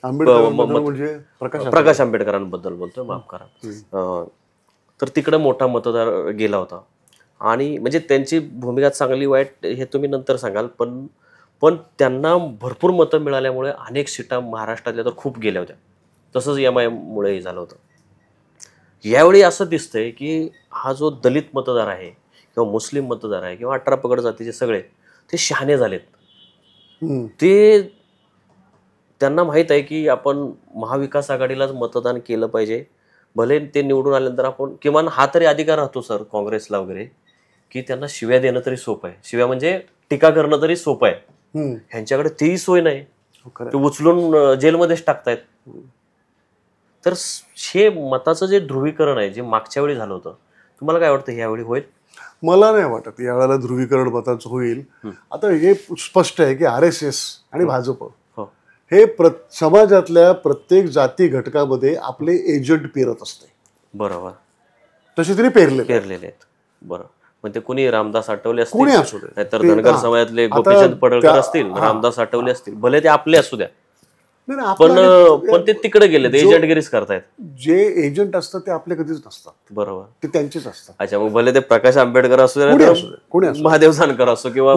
Speaker 1: म्हणजे
Speaker 2: प्रकाश आंबेडकरांबद्दल बोलतोय, माफ करा. तर तिकडे मोठा मतदार गेला होता. आणि म्हणजे त्यांची भूमिका चांगली वाईट हे तुम्ही नंतर सांगाल, पण त्यांना भरपूर मतं मिळाल्यामुळे अनेक सीटा महाराष्ट्रातल्या तर खूप गेल्या होत्या. तसंच MIM मुळेही झालं होतं. यावेळी असं दिसतंय की हा जो दलित मतदार आहे किंवा मुस्लिम मतदार आहे किंवा 18 पगड जातीचे सगळे ते शहाणे झालेत. ते त्यांना माहीत आहे की आपण महाविकास आघाडीलाच मतदान केलं पाहिजे. भले ते निवडून आल्यानंतर आपण किमान हा तरी अधिकार राहतो सर काँग्रेसला वगैरे, की त्यांना शिव्या देणं तरी सोपं आहे. शिव्या म्हणजे टीका करणं तरी सोपं आहे. ह्यांच्याकडे तीही सोय नाही. ते उचलून जेलमध्येच टाकतायत. तर हे मताचं जे ध्रुवीकरण आहे जे मागच्या वेळी झालं होतं, तुम्हाला काय वाटतं यावेळी होईल?
Speaker 1: मला नाही वाटत यावेळेला ध्रुवीकरण मताचं होईल. आता हे स्पष्ट आहे की RSS आणि भाजप हे समाजातल्या प्रत्येक जाती घटकामध्ये आपले एजंट पेरत असते.
Speaker 2: बरोबर.
Speaker 1: तसे तरी पेरलेले
Speaker 2: आहेत. बरोबर. म्हणजे कोणी रामदास आठवले असतील,
Speaker 1: कोणी असू दे,
Speaker 2: नाहीतर धनगर समाजातले गोपीचंद पडळकर असतील, रामदास आठवले असतील, भले ते आपले असू द्या, पण ते तिकडे गेले, एजंटगिरीच करतायत.
Speaker 1: जे एजंट असतात ते आपले कधीच नसतात.
Speaker 2: बरोबर.
Speaker 1: ते त्यांचेच असतात.
Speaker 2: अच्छा, मग भले ते प्रकाश आंबेडकर असू द्या, महादेव जानकर असो, किंवा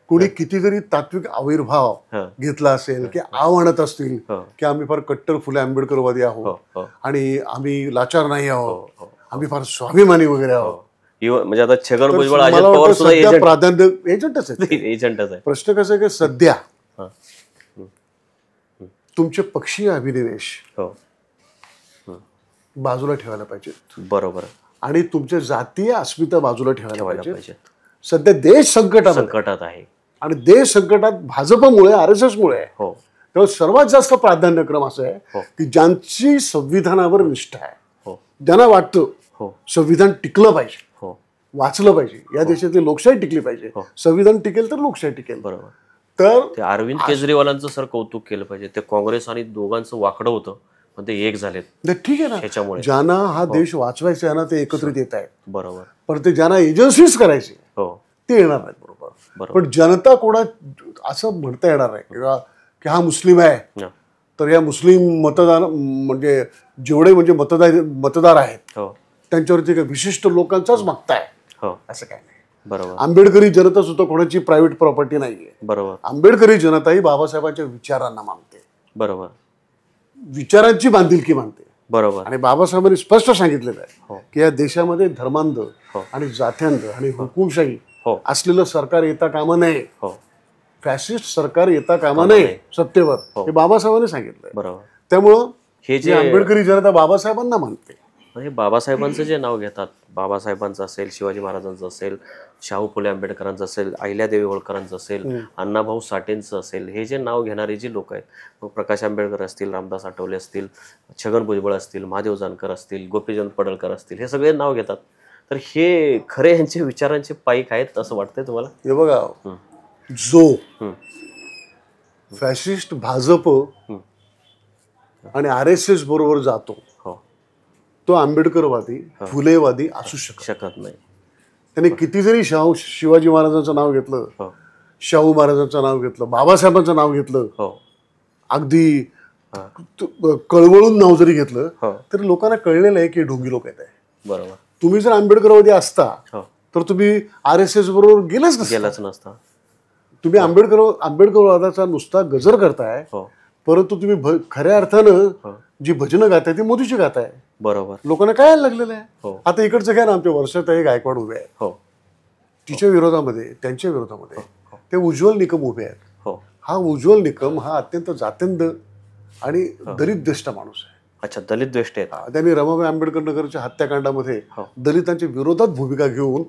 Speaker 1: कोणी कितीतरी तात्विक आविर्भाव घेतला असेल की आणत असतील की आम्ही फार कट्टर फुले आंबेडकरवादी आहोत आणि आम्ही लाचार नाही आहोत, आम्ही फार स्वाभिमानी वगैरे आहोत.
Speaker 2: म्हणजे आता छगन भुजबळ, अजित पवार सुद्धा
Speaker 1: प्राधान्य एजंटच
Speaker 2: आहे.
Speaker 1: प्रश्न कसा आहे की सध्या तुमचे पक्षीय अभिनिवेश बाजूला ठेवायला पाहिजेत.
Speaker 2: बरोबर.
Speaker 1: आणि तुमच्या जातीय अस्मिता बाजूला ठेवायला पाहिजे. सध्या देश संकटात आहे आणि देश संकटात भाजपमुळे, RSS मुळे आहे. तेव्हा सर्वात जास्त प्राधान्यक्रम असं आहे की ज्यांची संविधानावर निष्ठा आहे, ज्यांना वाटतं संविधान टिकलं पाहिजे, वाचलं पाहिजे, या देशातली लोकशाही टिकली पाहिजे, संविधान टिकेल तर लोकशाही टिकेल. तर
Speaker 2: ते अरविंद केजरीवालांचं सर कौतुक केलं पाहिजे. ते काँग्रेस आणि दोघांचं वाकडं होतं, ते एक झालेत
Speaker 1: नाही, ठीक आहे ना,
Speaker 2: ह्याच्यामुळे.
Speaker 1: ज्यांना हा देश वाचवायचा आहे ना ते एकत्रित येत आहेत.
Speaker 2: बरोबर.
Speaker 1: पण ते ज्यांना एजन्सीज करायचे ते येणार नाहीत. बरोबर. पण जनता कोणा असं म्हणता येणार नाही की हा मुस्लिम आहे तर या मुस्लिम मतदार म्हणजे जेवढे म्हणजे मतदार आहेत त्यांच्यावरती काही विशिष्ट लोकांचाच मागता आहे असं काय नाही.
Speaker 2: बरोबर.
Speaker 1: आंबेडकरी जनता सुद्धा कोणाची प्रायव्हेट प्रॉपर्टी नाहीये.
Speaker 2: बरोबर.
Speaker 1: आंबेडकरी जनता ही बाबासाहेबांच्या विचारांना मानते.
Speaker 2: बरोबर.
Speaker 1: विचारांची बांधिलकी मानते.
Speaker 2: बरोबर.
Speaker 1: आणि बाबासाहेबांनी स्पष्ट सांगितलेलं आहे की या देशामध्ये धर्मांध आणि जात्यांध आणि हुकुमशाही असलेलं सरकार येता कामा नये. फॅसिस्ट सरकार येता कामा नये सत्तेवर, हे बाबासाहेबांनी सांगितलंय.
Speaker 2: बरोबर.
Speaker 1: त्यामुळं हे जे आंबेडकरी जनता बाबासाहेबांना मानते.
Speaker 2: म्हणजे बाबासाहेबांचं जे नाव घेतात, बाबासाहेबांचं असेल, शिवाजी महाराजांचं असेल, शाहू फुले आंबेडकरांचं असेल, अहिल्यादेवी होळकरांचं असेल, अण्णाभाऊ साठेंचं असेल, हे जे नाव घेणारी जी लोक आहेत, मग प्रकाश आंबेडकर असतील, रामदास आठवले असतील, छगन भुजबळ असतील, महादेव जानकर असतील, गोपीचंद पडळकर असतील, हे सगळे नाव घेतात. तर हे खरे यांचे विचारांचे पाईक आहेत असं वाटतंय तुम्हाला?
Speaker 1: हे बघा, जो फॅसिस्ट भाजप आणि RSS बरोबर जातो तो आंबेडकरवादी फुलेवादी असू शकत नाही. त्याने किती जरी शिवाजी महाराजांचं नाव घेतलं, शाहू महाराजांचं नाव घेतलं, बाबासाहेबांचं नाव घेतलं, अगदी कळवळून नाव जरी घेतलं तरी लोकांना कळलेलं आहे की ढोंगी लोक आहेत.
Speaker 2: बरोबर.
Speaker 1: तुम्ही जर आंबेडकरवादी असता तर तुम्ही RSS बरोबर गेलाच नसता. तुम्ही आंबेडकरवादाचा नुसता गजर करताय, परंतु तुम्ही खऱ्या अर्थानं जी भजनं गाताय ती मोदीची गाताय.
Speaker 2: बरोबर.
Speaker 1: लोकांना काय लागलेलं आहे. आता इकडचं काय ना, आमच्या वर्षाताई गायकवाड उभे आहेत, तिच्या विरोधामध्ये त्यांच्या विरोधामध्ये ते उज्ज्वल निकम उभे आहेत. हा उज्ज्वल निकम हा अत्यंत जात्यंध आणि दलित द्वेष्ट माणूस आहे.
Speaker 2: अच्छा, दलित द्वेष्ट आहेत.
Speaker 1: त्यांनी रमाबाई आंबेडकर नगरच्या हत्याकांडामध्ये दलितांच्या विरोधात भूमिका घेऊन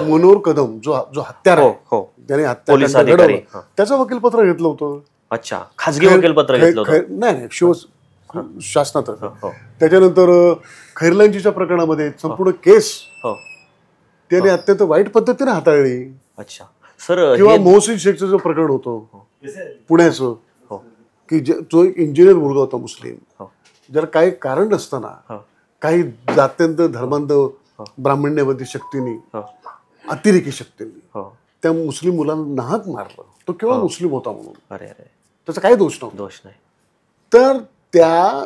Speaker 1: मनोहर कदम जो हत्यार आहे त्याने हत्याकांड घडवलं त्याचं वकीलपत्र घेतलं होतं.
Speaker 2: अच्छा, खाजगी वकीलपत्र घेतलं होतं?
Speaker 1: नाही, शासनातर्फे. त्याच्यानंतर खैरलांजीच्या प्रकरणामध्ये संपूर्ण केस त्याने अत्यंत वाईट पद्धतीने हाताळली.
Speaker 2: अच्छा सर.
Speaker 1: किंवा मोहसिन शेखचं जो प्रकरण होतं पुण्याचं, की जो एक इंजिनियर मुलगा होता मुस्लिम, ज्याला काही कारण नसताना काही जात्यंत धर्मांध ब्राह्मण्यवादी शक्तींनी, अतिरेकी शक्तींनी त्या मुस्लिम मुलांना नाहक मारलं. तो केवळ मुस्लिम होता म्हणून.
Speaker 2: अरे अरे,
Speaker 1: त्याचा काही दोष
Speaker 2: नाही.
Speaker 1: तर त्या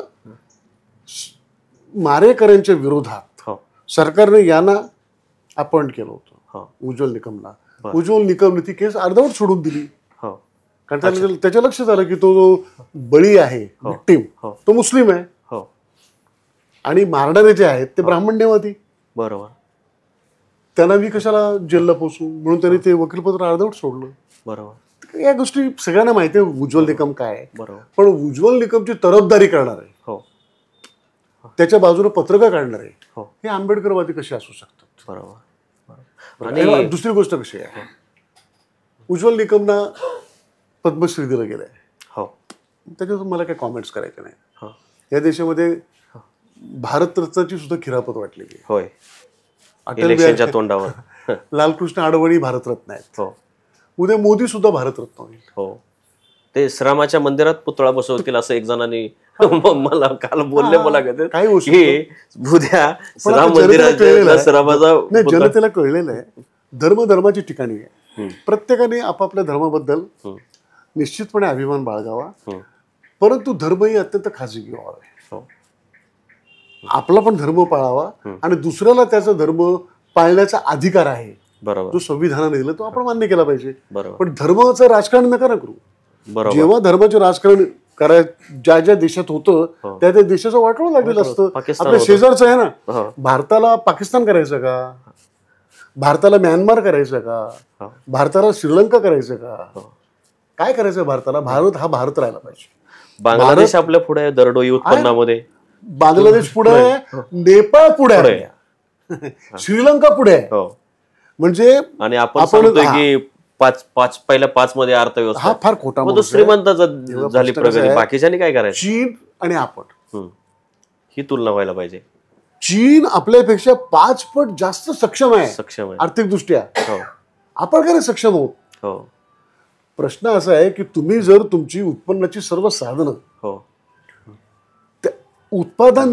Speaker 1: मारेकऱ्यांच्या विरोधात सरकारने यांना अपॉइंट केलं होतं, उज्ज्वल निकमला. उज्ज्वल निकमने ती केस अर्धवट सोडून दिली. कारण त्याच्या लक्षात आलं की तो जो बळी आहे, विक्टिम, तो मुस्लिम आहे आणि मारणारे जे आहेत ते ब्राह्मण्यवादी.
Speaker 2: बरोबर.
Speaker 1: त्यांना मी कशाला जेलला पोचू म्हणून त्यांनी ते वकीलपत्र अर्धवट सोडलं.
Speaker 2: बरोबर.
Speaker 1: या गोष्टी सगळ्यांना माहिती आहे उज्ज्वल निकम काय आहे.
Speaker 2: बरोबर.
Speaker 1: पण उज्ज्वल निकमची तरफदारी करणार आहे, त्याच्या बाजूने पत्रक काढणार आहे, हे आंबेडकरवादी कसे असू शकतात.
Speaker 2: बरोबर.
Speaker 1: आणि दुसरी गोष्ट कशी आहे, उज्ज्वल निकमना पद्मश्री दिलं गेलंय. त्याच्यावर मला काही कॉमेंट्स करायचे नाही. या देशामध्ये भारतरत्नाची सुद्धा खिरापत वाटलेली आहे.
Speaker 2: इलेक्शनच्या तोंडावर
Speaker 1: लालकृष्ण अडवाणी भारतरत्न आहेत. उद्या मोदी सुद्धा भारतरत्न होईल.
Speaker 2: ते श्रामाच्या मंदिरात पुतळा बसवतील असं एक जणांनी मला काल बोलले. मला
Speaker 1: काही
Speaker 2: उद्या श्राम मंदिरात
Speaker 1: जनतेला कळलेलं आहे धर्माची ठिकाणी आहे. प्रत्येकाने आपापल्या धर्माबद्दल निश्चितपणे अभिमान बाळगावा, परंतु धर्मही अत्यंत खाजगी व्हावा. आपला पण धर्म पाळावा आणि दुसऱ्याला त्याचा धर्म पाळण्याचा अधिकार आहे जो संविधानाने दिला तो आपण मान्य केला पाहिजे. पण धर्माचं राजकारण नका ना करू. जेव्हा धर्माचे राजकारण ज्या ज्या देशात होतं त्या त्या देशाचं वाटवं लागलेलं असतं. आपल्या शेजारचं आहे ना, भारताला पाकिस्तान करायचं का, भारताला म्यानमार करायचं का, भारताला श्रीलंका करायचं का, काय करायचं भारताला? भारत हा भारत राहायला पाहिजे.
Speaker 2: बांगलादेश आपल्या पुढे आहे दरडोई उत्पन्नामध्ये,
Speaker 1: बांगलादेश पुढे आहे, नेपाळ पुढे आहे, श्रीलंका पुढे आहे. म्हणजे
Speaker 2: आणि आपण सांगतोय की पहिल्या 5 मध्ये अर्थव्यवस्था,
Speaker 1: हा फार खोटा.
Speaker 2: तो श्रीमंत झाली प्रगती, बाकीच्यानी काय करायचं?
Speaker 1: चीन आणि आपण
Speaker 2: ही तुलना व्हायला पाहिजे.
Speaker 1: चीन आपल्यापेक्षा 5 पट जास्त सक्षम आहे आर्थिकदृष्ट्या. आपण काय सक्षम आहोत? प्रश्न असा आहे की तुम्ही जर तुमची उत्पन्नाची सर्व साधनं उत्पादन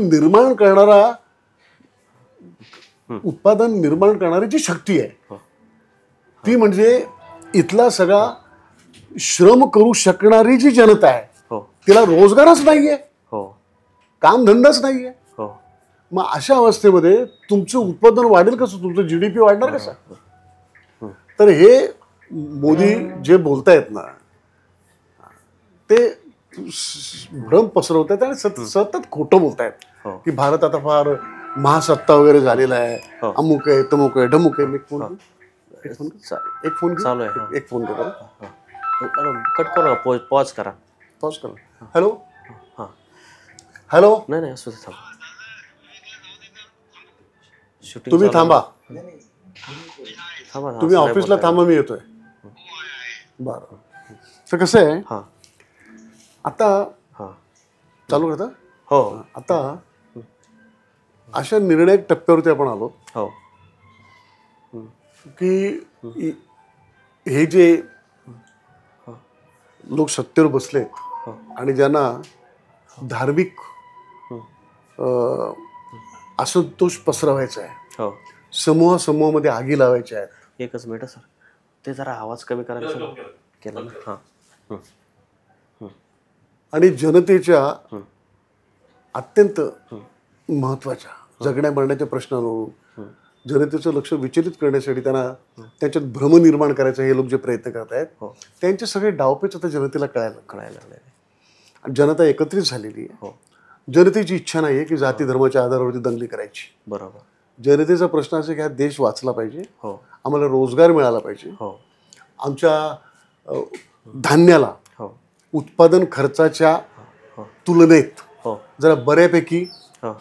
Speaker 1: निर्माण करणारी जी शक्ती आहे ती म्हणजे इथला सगळा श्रम करू शकणारी जी जनता आहे तिला रोजगारच नाहीये, कामधंदाच नाहीये. मग अशा अवस्थेमध्ये तुमचं उत्पादन वाढेल कसं, तुमचं जीडीपी वाढणार कसं? तर हे मोदी जे बोलतायत ना ते भ्रम पसरवतायत आणि सतत खोटं बोलतायत की भारत आता फार महासत्ता वगैरे झालेला आहे, अमुक आहे तमुक आहे ढमुक आहे. एक फोन
Speaker 2: चालू आहे,
Speaker 1: एक फोन करा,
Speaker 2: कट करा, पॉज करा.
Speaker 1: हॅलो हॅलो,
Speaker 2: नाही असू दे, थांबा.
Speaker 1: तुम्ही थांबा,
Speaker 2: थांबा,
Speaker 1: तुम्ही ऑफिसला थांबा, मी येतोय. बरं, तर कसं आहे आता चालू करता.
Speaker 2: हो,
Speaker 1: आता अशा निर्णायक टप्प्यावरती आपण आलो की हे जे लोक सत्तेवर बसले आणि ज्यांना धार्मिक असंतोष पसरवायचा आहे, समूहामध्ये आगी लावायच्या आहेत.
Speaker 2: एकच मिनिट सर, ते जरा आवाज कमी करायला केला ना.
Speaker 1: आणि जनतेच्या अत्यंत महत्वाच्या जगण्या मरण्याच्या प्रश्नांवरून जनतेचं लक्ष विचलित करण्यासाठी त्यांना त्याच्यात भ्रम निर्माण करायचा हे लोक जे प्रयत्न करत आहेत त्यांचे सगळे डावपेच आता जनतेला कळायला लागले. जनता एकत्रित झालेली आहे. जनतेची इच्छा नाही आहे की जाती धर्माच्या आधारावरती दंगली करायची.
Speaker 2: बरोबर.
Speaker 1: जनतेचा प्रश्न असा की हा देश वाचला पाहिजे, आम्हाला रोजगार मिळाला पाहिजे, आमच्या धान्याला उत्पादन खर्चाच्या तुलनेत जरा बऱ्यापैकी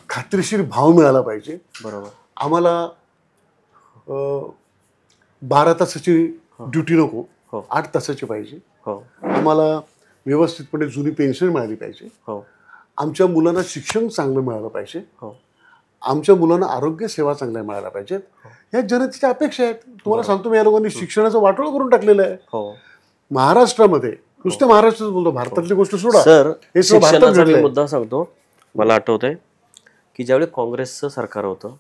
Speaker 1: खात्रीशीर भाव मिळाला पाहिजे.
Speaker 2: बरोबर.
Speaker 1: आम्हाला 12 तासाची ड्युटी नको, 8 तासाची पाहिजे. आम्हाला व्यवस्थितपणे जुनी पेन्शन मिळाली पाहिजे. आमच्या मुलांना शिक्षण चांगलं मिळालं पाहिजे. आमच्या मुलांना आरोग्य सेवा चांगल्या मिळायला पाहिजेत. ह्या जनतेच्या अपेक्षा आहेत. तुम्हाला सांगतो मी, या लोकांनी शिक्षणाचं वाटोळं करून टाकलेलं आहे. महाराष्ट्रामध्ये, नुसतं महाराष्ट्रात बोलतो, भारतातली गोष्ट सोडा
Speaker 2: सर, हे शिक्षणाचा मुद्दा सांगतो. मला आठवतंय की ज्यावेळी काँग्रेसचं सरकार होतं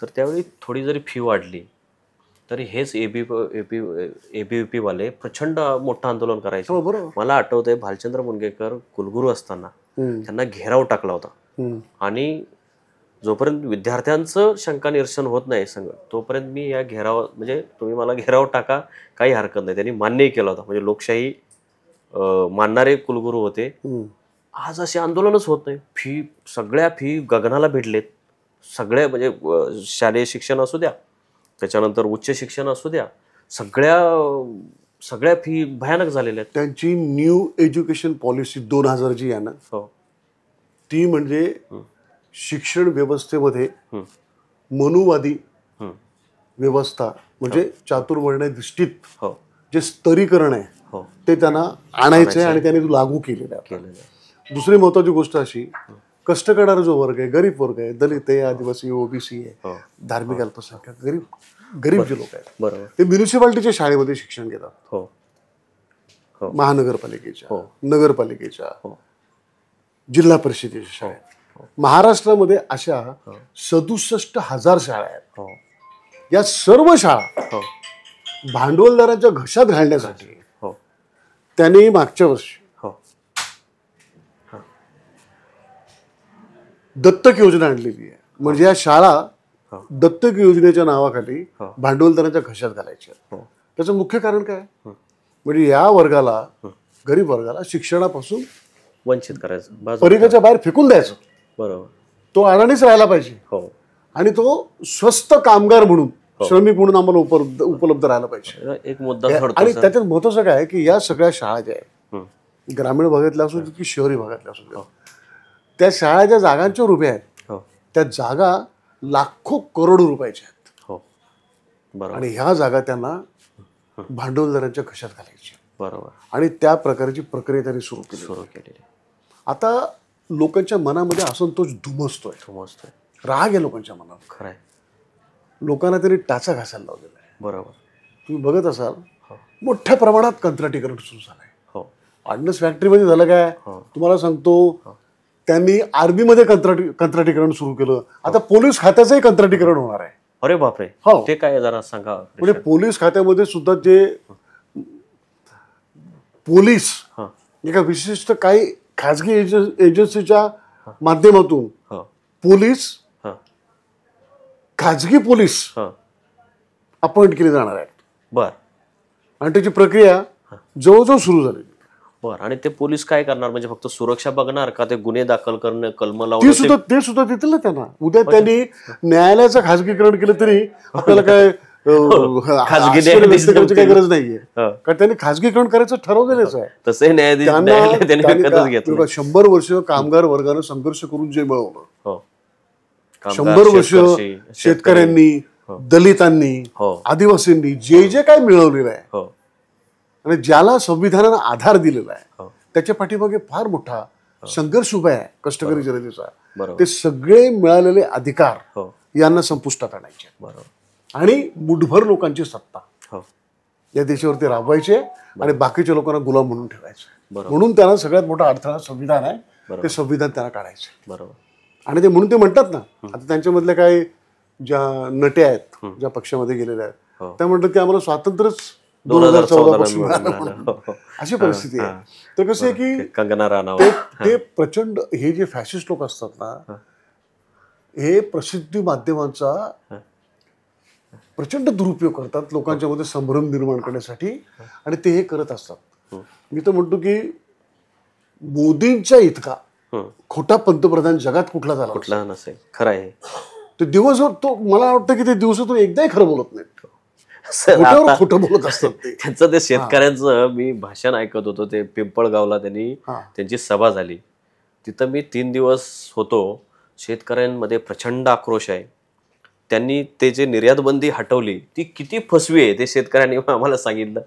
Speaker 2: तर त्यावेळी थोडी जरी फी वाढली तरी हेच एबीव्हीपी वाले प्रचंड मोठं आंदोलन करायचे. मला आठवतंय भालचंद्र मुनगेकर कुलगुरू असताना त्यांना घेराव टाकला होता आणि जोपर्यंत विद्यार्थ्यांचं शंका निरसन होत नाही तोपर्यंत मी या घेराव, म्हणजे तुम्ही मला घेराव टाका, काही हरकत नाही, त्यांनी मान्यही केला होता. म्हणजे लोकशाही मानणारे कुलगुरू होते. आज असे आंदोलनच होत नाही. सगळ्या फी गगनाला भिडलेत. सगळ्या म्हणजे शालेय शिक्षण असू द्या, त्याच्यानंतर उच्च शिक्षण असू द्या, सगळ्या फी भयानक झालेल्या आहेत.
Speaker 1: त्यांची न्यू एज्युकेशन पॉलिसी 2000 जी आहे ना, ती म्हणजे शिक्षण व्यवस्थेमध्ये मनुवादी व्यवस्था, म्हणजे चातुर्वर्ण्य दृष्टीत जे स्तरीकरण आहे ते त्यांना आणायचं आहे आणि त्यांनी लागू केलेलं आहे. दुसरी महत्वाची गोष्ट अशी, कष्ट करणारा जो वर्ग आहे, गरीब वर्ग आहे, दलित आहे, आदिवासी, ओबीसी आहे, धार्मिक अल्पसंख्याक, गरीब जे लोक आहेत, ते म्युनिसिपालिटीच्या शाळेमध्ये शिक्षण घेतात. महानगरपालिकेच्या, नगरपालिकेच्या, जिल्हा परिषदेच्या शाळेत. महाराष्ट्रामध्ये अशा 67,000 शाळा आहेत. या सर्व शाळा भांडवलदारांच्या घशात घालण्यासाठी त्यांनी मागच्या वर्षी दत्तक योजना आणलेली आहे. म्हणजे या शाळा दत्तक योजनेच्या नावाखाली भांडवलदारांच्या घशात घालायच्या. त्याचं मुख्य कारण काय, म्हणजे या वर्गाला, गरीब वर्गाला शिक्षणापासून
Speaker 2: वंचित करायचं,
Speaker 1: परिघाच्या बाहेर फेकून द्यायचं.
Speaker 2: बरोबर.
Speaker 1: तो अडाणीच राहायला पाहिजे आणि तो स्वस्त कामगार म्हणून, श्रमिक म्हणून आम्हाला उपलब्ध राहायला पाहिजे.
Speaker 2: एक मुद्दा.
Speaker 1: आणि त्याच्यात महत्वाचं काय की या सगळ्या शाळा ज्या आहेत, ग्रामीण भागातल्या असू देत की शहरी भागातल्या असू देत, त्या शाळा ज्या जागांच्या उभ्या आहेत त्या जागा लाखो करोड रुपयाच्या आहेत. आणि ह्या जागा त्यांना भांडवलदारांच्या घशात घालायची.
Speaker 2: बरोबर.
Speaker 1: आणि त्या प्रकारची प्रक्रिया त्यांनी सुरू केली. आता लोकांच्या मनामध्ये असंतोष धुमसतोय, राग आहे लोकांच्या मनात.
Speaker 2: खरंय.
Speaker 1: लोकांना त्यांनी टाचा घासायला लावलेला आहे.
Speaker 2: बरोबर.
Speaker 1: तुम्ही बघत असाल मोठ्या प्रमाणात कंत्राटीकरण सुरू झालंय. ऑर्डिनन्स फॅक्टरीमध्ये झालं काय, तुम्हाला सांगतो, त्यांनी आर्मीमध्ये कंत्राटीकरण सुरू केलं. आता पोलीस खात्याचंही कंत्राटीकरण होणार आहे.
Speaker 2: अरे बापरे.
Speaker 1: हो.
Speaker 2: ते काय जरा सांगा.
Speaker 1: म्हणजे पोलीस खात्यामध्ये सुद्धा जे पोलीस एका विशिष्ट काही खाजगी एजन्सीच्या माध्यमातून पोलीस खाजगी पोलीस अपॉइंट केले जाणार आहेत.
Speaker 2: बर.
Speaker 1: आणि त्याची प्रक्रिया जवळजवळ सुरू झाली.
Speaker 2: बर. आणि ते पोलीस काय करणार, म्हणजे फक्त सुरक्षा बघणार का ते गुन्हे दाखल करणं, कलम लावणं
Speaker 1: ते सुद्धा देतील ना त्यांना. उद्या त्यांनी न्यायालयाचं खाजगीकरण केलं तरी आपल्याला काय
Speaker 2: खाजगी
Speaker 1: काही गरज नाहीये, कारण त्यांनी खाजगीकरण करायचं ठरवलेलंच आहे.
Speaker 2: तसे न्यायाधीश
Speaker 1: 100 वर्ष कामगार वर्गानं संघर्ष करून जे मिळवलं, 100 वर्ष शेतकऱ्यांनी, दलितांनी, आदिवासींनी जे जे काय मिळवलेलं आहे आणि ज्याला संविधानानं आधार दिलेला आहे, त्याच्या पाठीमागे फार मोठा संघर्ष उभा आहे कष्टकरी जनतेचा. ते सगळे मिळालेले अधिकार यांना संपुष्टात आणायचे आणि मुठभर लोकांची सत्ता या देशावरती राबवायचे आणि बाकीच्या लोकांना गुलाम म्हणून ठेवायचे. म्हणून त्यांना सगळ्यात मोठा अडथळा संविधान आहे. ते संविधान त्यांना काढायचे. आणि ते म्हणून ते म्हणतात ना, आता त्यांच्यामधल्या काही ज्या नट्या आहेत, ज्या पक्षामध्ये गेलेल्या आहेत, त्या म्हणतात की आम्हाला स्वातंत्र्यच 2014 पासून मिळालं, अशी परिस्थिती आहे. तर कसं आहे की
Speaker 2: कंगना राणावत,
Speaker 1: ते प्रचंड हे जे फॅसिस्ट लोक असतात ना, हे प्रसिद्धी माध्यमांचा प्रचंड दुरुपयोग करतात लोकांच्या मध्ये संभ्रम निर्माण करण्यासाठी, आणि ते हे करत असतात. मी तर म्हणतो की मोदींच्या इतका खोटा पंतप्रधान जगात कुठला झाला
Speaker 2: नसेल. खरं आहे.
Speaker 1: ते दिवसभर तो, मला वाटतं की ते दिवसातून एकदाही खरं बोलत नाहीत, खोटं बोलत असतात.
Speaker 2: त्यांचं ते शेतकऱ्यांचं मी भाषण ऐकत होतो, ते पिंपळगावला त्यांची सभा झाली. तिथं मी 3 दिवस होतो. शेतकऱ्यांमध्ये प्रचंड आक्रोश आहे. त्यांनी ते जे निर्यात बंदी हटवली ती किती फसवी आहे ते शेतकऱ्यांनी आम्हाला सांगितलं.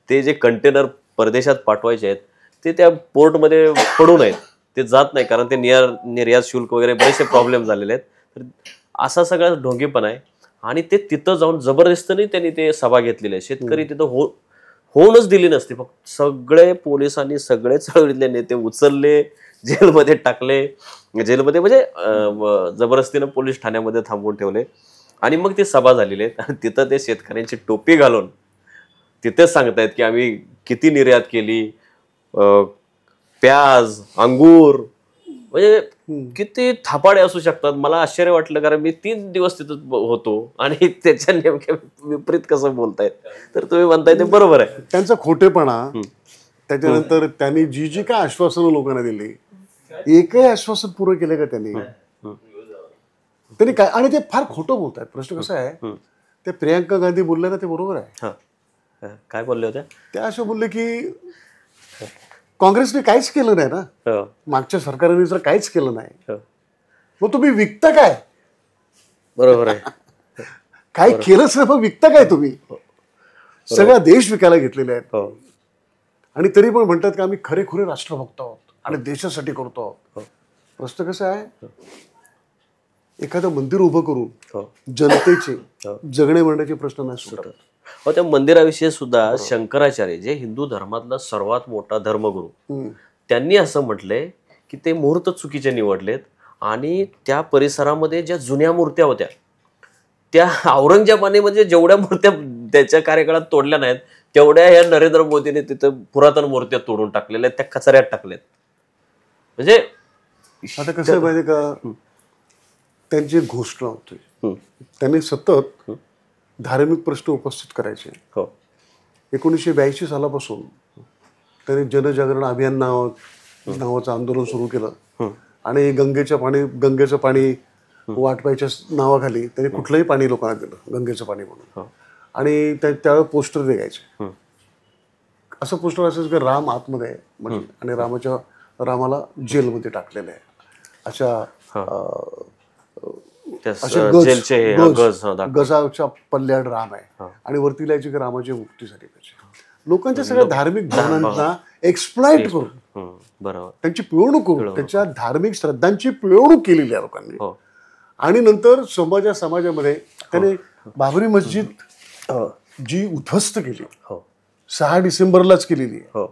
Speaker 2: ते जे कंटेनर परदेशात पाठवायचे आहेत ते त्या पोर्टमध्ये पडून आहेत, ते जात नाही, कारण ते निर्यात शुल्क वगैरे बरेचसे प्रॉब्लेम झालेले आहेत. तर असा सगळा ढोंगीपणा आहे. आणि ते तिथं जाऊन जबरदस्तीने त्यांनी ते सभा घेतलेली आहे. शेतकरी तिथं होऊनच दिली नसते. फक्त सगळे पोलिसांनी, सगळे चळवळीतले नेते उचलले, जेलमध्ये टाकले. जेलमध्ये म्हणजे जबरदस्तीनं पोलीस ठाण्यामध्ये थांबवून ठेवले. आणि मग ती सभा झालेली आहे. आणि तिथं ते शेतकऱ्यांची टोपी घालून तिथेच सांगतायत की आम्ही किती निर्यात केली, प्याज, अंगूर, म्हणजे किती थापाडे असू शकतात. मला आश्चर्य वाटलं, कारण मी 3 दिवस तिथं होतो आणि त्याच्या नेमक्या विपरीत कसं बोलतायत. तर तुम्ही म्हणताय ते बरोबर आहे.
Speaker 1: त्यांचा खोटेपणा. त्याच्यानंतर त्यांनी जी काय आश्वासनं लोकांना दिली, एकही आश्वासन पूर्ण केलं का त्यांनी काय? आणि ते फार खोटं बोलतात. प्रश्न कसा आहे, ते प्रियंका गांधी बोलल्या ना, ते बरोबर आहे.
Speaker 2: काय बोलले होते?
Speaker 1: ते असं बोलले की काँग्रेसने काहीच केलं नाही ना, मागच्या सरकारने जर काहीच केलं नाही, मग तुम्ही विकता काय?
Speaker 2: बरोबर आहे.
Speaker 1: काय केलंच नाही, मग विकता काय तुम्ही? सगळा देश विकायला घेतलेले आहेत. आणि तरी पण म्हणतात की आम्ही खरेखुरे राष्ट्रभक्त आहोत आणि देशासाठी करतो आहोत. प्रश्न कसा आहे, एखादं मंदिर उभं करून जनतेचे जगणे मरण्याचे प्रश्न नाही सुटत.
Speaker 2: त्या मंदिराविषयी सुद्धा शंकराचार्य, जे हिंदू धर्मातला सर्वात मोठा धर्मगुरू, त्यांनी असं म्हटलंय की ते मुहूर्त चुकीचे निवडलेत. आणि त्या परिसरामध्ये ज्या जुन्या मूर्त्या होत्या त्या औरंगजेबाने, म्हणजे जेवढ्या मूर्त्या त्याच्या कार्यकाळात तोडल्या नाहीत तेवढ्या या नरेंद्र मोदीने तिथं पुरातन मूर्त्या तोडून टाकलेल्या, त्या कचऱ्यात टाकल्यात. म्हणजे
Speaker 1: आता कसं आहे माहिती का, त्यांची एक घोषणा होती, त्यांनी सतत धार्मिक प्रश्न उपस्थित करायचे. 1982 सालापासून त्यांनी जनजागरण अभियान नावाचं आंदोलन सुरू केलं. आणि गंगेचं पाणी वाटवायच्या नावाखाली त्यांनी कुठलंही पाणी लोकांना दिलं, गंगेचं पाणी म्हणून. आणि त्यावेळेस पोस्टर द्यायचे. असं पोस्टर असायचं की राम आतमध्ये आहे म्हणजे, आणि रामाला जेलमध्ये टाकलेलं आहे, गजाच्या पल्ल्याड राम आहे. आणि वरती लिहायचे की रामाच्या मुक्तीसाठी पाहिजे. लोकांच्या सगळ्या धार्मिक भावनांना एक्सप्लॉइट करून, त्यांची पिळवणूक करून, त्यांच्या धार्मिक श्रद्धांची पिळवणूक केलेली आहे लोकांनी. आणि नंतर समाजामध्ये त्याने बाबरी मस्जिद जी उद्ध्वस्त केली, 6 डिसेंबरलाच केलेली आहे,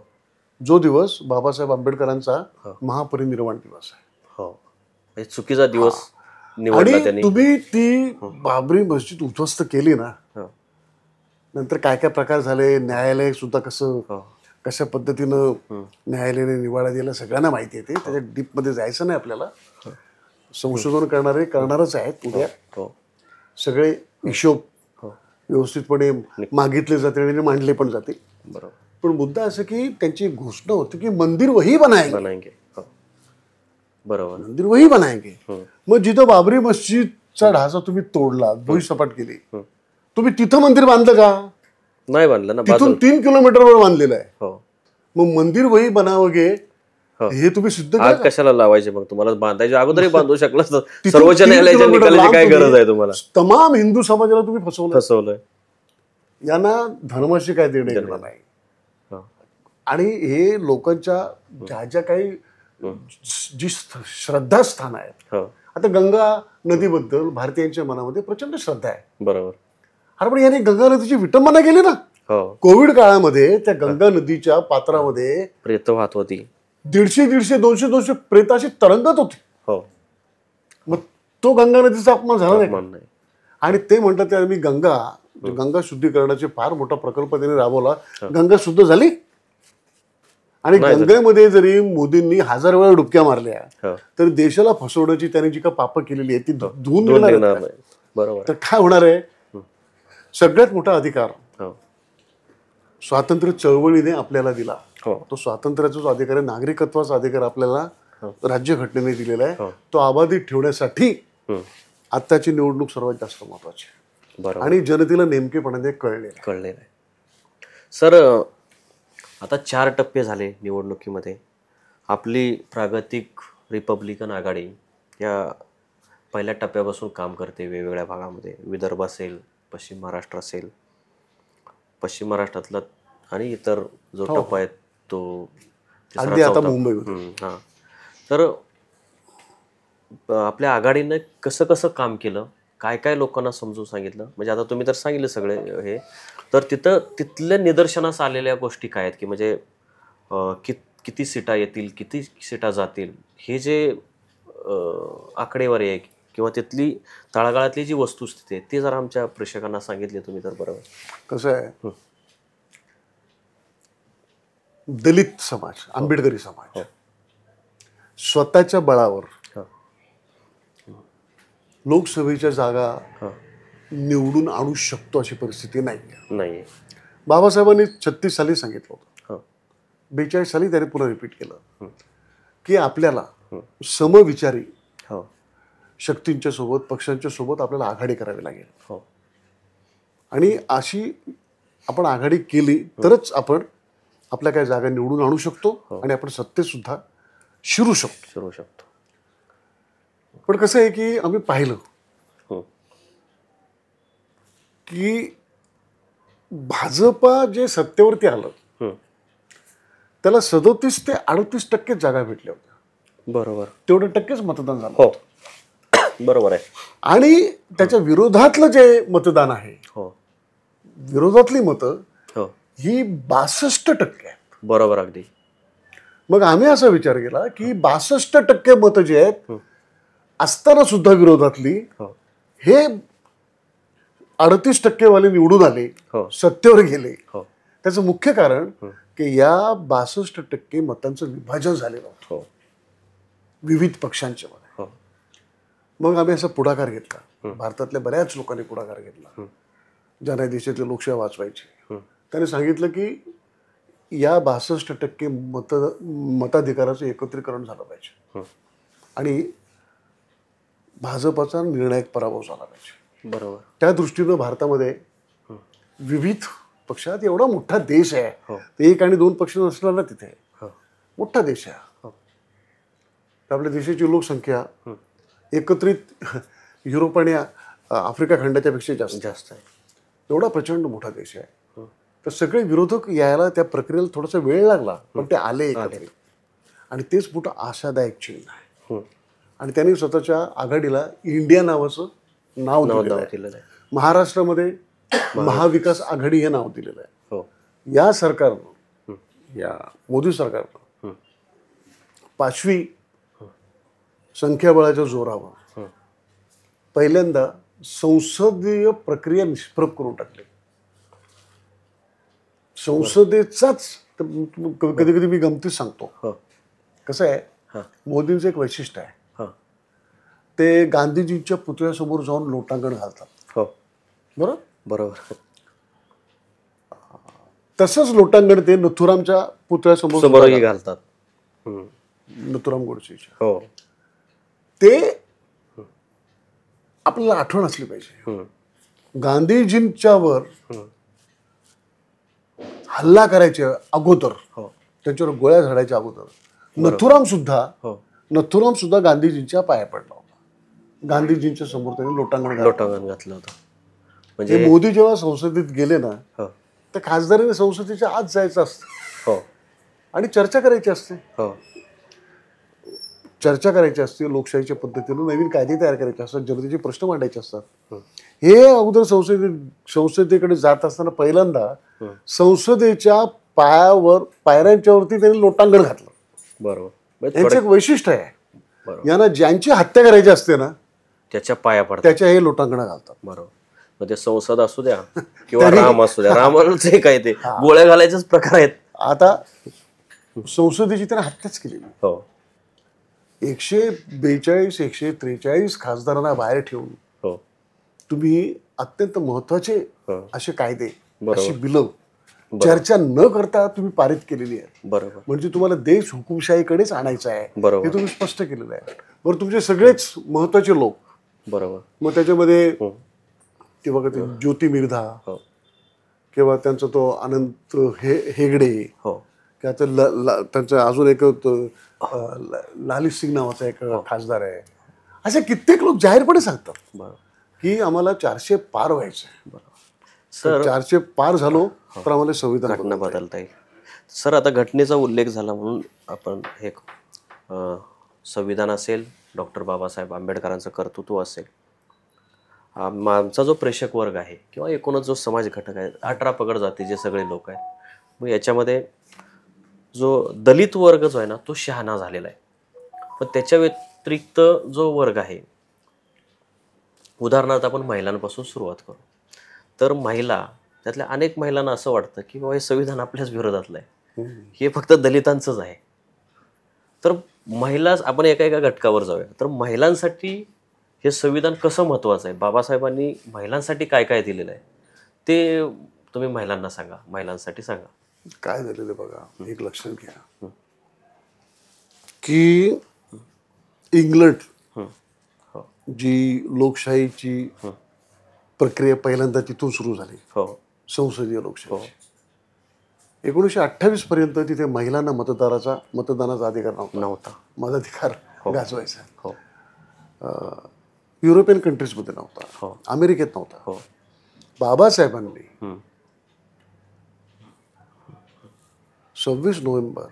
Speaker 1: जो दिवस बाबासाहेब आंबेडकरांचा महापरिनिर्वाण दिवस आहे.
Speaker 2: चुकीचा दिवस निवडला
Speaker 1: आणि
Speaker 2: त्यांनी.
Speaker 1: तुम्ही ती बाबरी मस्जिद उद्ध्वस्त केली ना, नंतर काय काय प्रकार झाले, न्यायालय सुद्धा कशा पद्धतीनं न्यायालयाने निवाडा दिला सगळ्यांना माहिती आहे. त्याच्या डीप मध्ये जायचं नाही आपल्याला. संशोधन करणारच आहेत उद्या. सगळे हिशोब व्यवस्थितपणे मागितले जाते आणि मांडले पण जाते.
Speaker 2: बरोबर.
Speaker 1: पण मुद्दा असं की त्यांची घोषणा होती की मंदिर वही बनाएंगे.
Speaker 2: बरोबर.
Speaker 1: मंदिर वही बनाएंगे. मग जिथं बाबरी मस्जिदचा ढाचा तुम्ही तोडला, भुईसपाट केली, तुम्ही तिथं मंदिर बांधलं का?
Speaker 2: नाही बांधलं ना.
Speaker 1: तिथून 3 किलोमीटरवर बांधलेलं आहे. मग मंदिर वही बनावगे हे तुम्ही सिद्ध
Speaker 2: आग कशाला लावायचे मग? तुम्हाला बांधायच्या अगोदरही बांधू शकलं. सर्वोच्च न्यायालयाच्या निकालाची काय गरज आहे तुम्हाला?
Speaker 1: तमाम हिंदू समाजाला तुम्ही फसवलंय. यांना धर्माशी काय देणं घेणं नाही. आणि हे लोकांच्या ज्या ज्या काही जी श्रद्धास्थान आहेत, आता गंगा नदीबद्दल भारतीयांच्या मनामध्ये प्रचंड श्रद्धा आहे.
Speaker 2: बरोबर.
Speaker 1: अरे पण याने गंगा नदीची विटंबना केली ना. कोविड काळामध्ये त्या गंगा नदीच्या पात्रामध्ये
Speaker 2: प्रेत वाहत होती.
Speaker 1: 150, 200 प्रेताशी तरंगत होती. मग तो गंगा नदीचा अपमान झाला नाही. आणि ते म्हणतात त्या मी गंगा शुद्धीकरणाचे फार मोठा प्रकल्प त्यांनी राबवला. गंगा शुद्ध झाली. आणि गंगेमध्ये जरी मोदींनी 1000 वेळा डुबक्या मारल्या तर देशाला फसवण्याची त्यांनी जी का पापं केलेली आहे ती धुवून घेणार नाही.
Speaker 2: बरोबर.
Speaker 1: तर काय होणार आहे? सगळ्यात मोठा अधिकार स्वातंत्र्य चळवळीने आपल्याला दिला. तो स्वातंत्र्याचा जो अधिकार आहे, नागरिकत्वाचा अधिकार आपल्याला राज्यघटनेने दिलेला आहे, तो अबाधित ठेवण्यासाठी आत्ताची निवडणूक सर्वात जास्त महत्वाची आहे. आणि जनतेला नेमकेपणाने कळले.
Speaker 2: सर, आता 4 टप्पे झाले निवडणुकीमध्ये. आपली प्रागतिक रिपब्लिकन आघाडी या पहिल्या टप्प्यापासून काम करते वेगवेगळ्या भागामध्ये. विदर्भ असेल, पश्चिम महाराष्ट्र असेल, पश्चिम महाराष्ट्रातला आणि इतर जो टप्पा आहे तो
Speaker 1: आता मुंबई.
Speaker 2: तर आपल्या आघाडीनं कसं कसं काम केलं, काय काय लोकांना समजून सांगितलं? म्हणजे आता तुम्ही तर सांगितलं सगळे हे, तर तिथल्या निदर्शनास आलेल्या गोष्टी काय आहेत की म्हणजे किती सीटा येतील, किती सीटा जातील, हे जे आकडेवारी आहे किंवा तिथली तळागाळातली जी वस्तुस्थिती आहे ती जर आमच्या प्रेक्षकांना सांगितली तुम्ही तर बरोबर.
Speaker 1: कसं आहे, दलित समाज, आंबेडकरी समाज स्वतःच्या बळावर लोकसभेच्या जागा निवडून आणू शकतो अशी परिस्थिती नाही. बाबासाहेबांनी 36 साली सांगितलं होतं, 42 साली त्यांनी पुन्हा रिपीट केलं की आपल्याला समविचारी शक्तींच्या सोबत, पक्षांच्या सोबत आपल्याला आघाडी करावी लागेल. आणि अशी आपण आघाडी केली तरच आपण आपल्या काही जागा निवडून आणू शकतो आणि आपण सत्तेत सुद्धा शिरू शकतो. पण कसं आहे की आम्ही पाहिलं की भाजपा जे सत्तेवरती आलं त्याला 37 ते 38% जागा भेटल्या होत्या.
Speaker 2: बरोबर.
Speaker 1: तेवढं टक्केच मतदान झालं.
Speaker 2: बरोबर आहे.
Speaker 1: आणि त्याच्या विरोधातलं जे मतदान आहे, विरोधातली मतं ही 62% आहेत.
Speaker 2: बरोबर. अगदी.
Speaker 1: मग आम्ही असा विचार केला की 62% मतं जे आहेत असताना सुद्धा विरोधातली हे 38% वाले निवडून आले, सत्तेवर गेले. त्याचं मुख्य कारण की या 62% मतांचं विभाजन झालेलं होतं विविध पक्षांच्या मध्ये. मग आम्ही असा पुढाकार घेतला. भारतातल्या बऱ्याच लोकांनी पुढाकार घेतला ज्यांना देशातली लोकशाही वाचवायची. त्याने सांगितलं की या 62% मताधिकाराचं एकत्रीकरण झालं पाहिजे आणि भाजपाचा निर्णायक पराभव झाला पाहिजे.
Speaker 2: बरोबर.
Speaker 1: त्या दृष्टीनं भारतामध्ये विविध पक्षात एवढा मोठा देश आहे, 1 आणि 2 पक्ष नसला ना तिथे मोठा देश आहे. आपल्या देशाची लोकसंख्या एकत्रित युरोप आणि आफ्रिका खंडाच्या पेक्षा जास्त आहे. एवढा प्रचंड मोठा देश आहे. तर सगळे विरोधक यायला त्या प्रक्रियेला थोडासा वेळ लागला, पण ते आले एकत्रित. आणि तेच मोठं आशादायक चिन्ह आहे. आणि त्यांनी स्वतःच्या आघाडीला इंडिया नावाचं नाव दिलेलं आहे. महाराष्ट्रामध्ये महाविकास आघाडी हे नाव दिलेलं आहे. या सरकारनं, या मोदी सरकारनं 5वी संख्याबळाच्या जोरावर पहिल्यांदा संसदीय प्रक्रिया निष्प्रभ करून टाकली. संसदेचाच कधी कधी मी गमतीत सांगतो. कसं आहे, मोदींचं एक वैशिष्ट्य आहे, ते गांधीजींच्या पुतळ्यासमोर जाऊन लोटांगण घालतात.
Speaker 2: बरोबर.
Speaker 1: तसंच लोटांगण ते नथुरामच्या पुतळ्यासमोर
Speaker 2: घालतात.
Speaker 1: नथुराम गोडसेच्या. ते आपल्याला आठवण असली पाहिजे. गांधीजींच्यावर हल्ला करायच्या अगोदर, त्यांच्यावर गोळ्या झाडायच्या अगोदर नथुराम सुद्धा गांधीजींच्या पाया पडला होता. गांधीजींच्या समोर त्यांनी लोटांगण
Speaker 2: घातलं होतं.
Speaker 1: म्हणजे मोदी जेव्हा संसदेत गेले ना, तर खासदाराने संसदेच्या आत जायचं असतं आणि चर्चा करायची असते. लोकशाहीच्या पद्धतीने नवीन कायदे तयार करायचे असतात, जनतेचे प्रश्न मांडायचे असतात. हे अगोदर संसदेकडे जात असताना पहिल्यांदा संसदेच्या पायऱ्यांच्यावरती त्यांनी लोटांगण घातलं.
Speaker 2: बरोबर.
Speaker 1: यांचं एक वैशिष्ट्य आहे, यांना ज्यांची हत्या करायची असते ना
Speaker 2: त्याच्या पाया पडतात,
Speaker 1: त्याच्या हे लोटांगण घालतात.
Speaker 2: बरोबर. मग ते संसद असू द्या किंवा राम असू द्या, रामाचे काय ते गोळ्या घालायचेच प्रकार आहेत.
Speaker 1: आता संसदेची त्याने हत्याच केली. 142 143 खासदारांना बाहेर ठेवून तुम्ही अत्यंत महत्वाचे असे कायदे, अशी बिलं चर्चा न करता तुम्ही पारित केलेली आहे.
Speaker 2: बरोबर.
Speaker 1: म्हणजे तुम्हाला देश हुकुमशाहीकडेच आणायचा आहे,
Speaker 2: हे
Speaker 1: तुम्ही स्पष्ट केलेलं आहे. बरं, तुमचे सगळेच महत्वाचे लोक,
Speaker 2: बरोबर, मग
Speaker 1: त्याच्यामध्ये ते बघा, ते ज्योती मिर्धा किंवा त्यांचा तो अनंत हेगडे किंवा त्यांचा अजून एक लाली सिंग नावाचा एक खासदार आहे. असे कित्येक लोक जाहीरपणे सांगतात की आम्हाला 400 पार व्हायचं. सर 400 पार झालो तर आम्हाला संविधान
Speaker 2: बदलता येईल. सर आता घटनेचा उल्लेख झाला म्हणून आपण हे संविधान असेल, डॉक्टर बाबासाहेब आंबेडकरांचं कर्तृत्व असेल, आमचा जो प्रेक्षक वर्ग आहे किंवा एकूणच जो समाज घटक आहे, 18 पगड जातीचे सगळे लोक आहेत, मग याच्यामध्ये जो दलित वर्ग जो आहे ना तो शहाणा झालेला आहे. पण त्याच्या व्यतिरिक्त जो वर्ग आहे, उदाहरणार्थ आपण महिलांपासून सुरुवात करू तर महिला, त्यातल्या अनेक महिलांना असं वाटतं की बाबा हे संविधान आपल्याच विरोधातलं आहे, हे फक्त दलितांचंच आहे. तर महिला, आपण एका घटकावर जाऊया. तर महिलांसाठी हे संविधान कसं महत्वाचं आहे, बाबासाहेबांनी महिलांसाठी काय काय दिलेलं आहे ते तुम्ही महिलांना सांगा, महिलांसाठी सांगा.
Speaker 1: काय झालेलं बघा, एक लक्षात घ्या की इंग्लंड जी लोकशाहीची प्रक्रिया पहिल्यांदा तिथून सुरू झाली, संसदीय लोकशाही, 1928 पर्यंत तिथे महिलांना मतदानाचा अधिकार नव्हता. मताधिकार गाजवायचा. युरोपियन कंट्रीजमध्ये नव्हता, अमेरिकेत नव्हता. बाबासाहेबांनी 26 नोव्हेंबर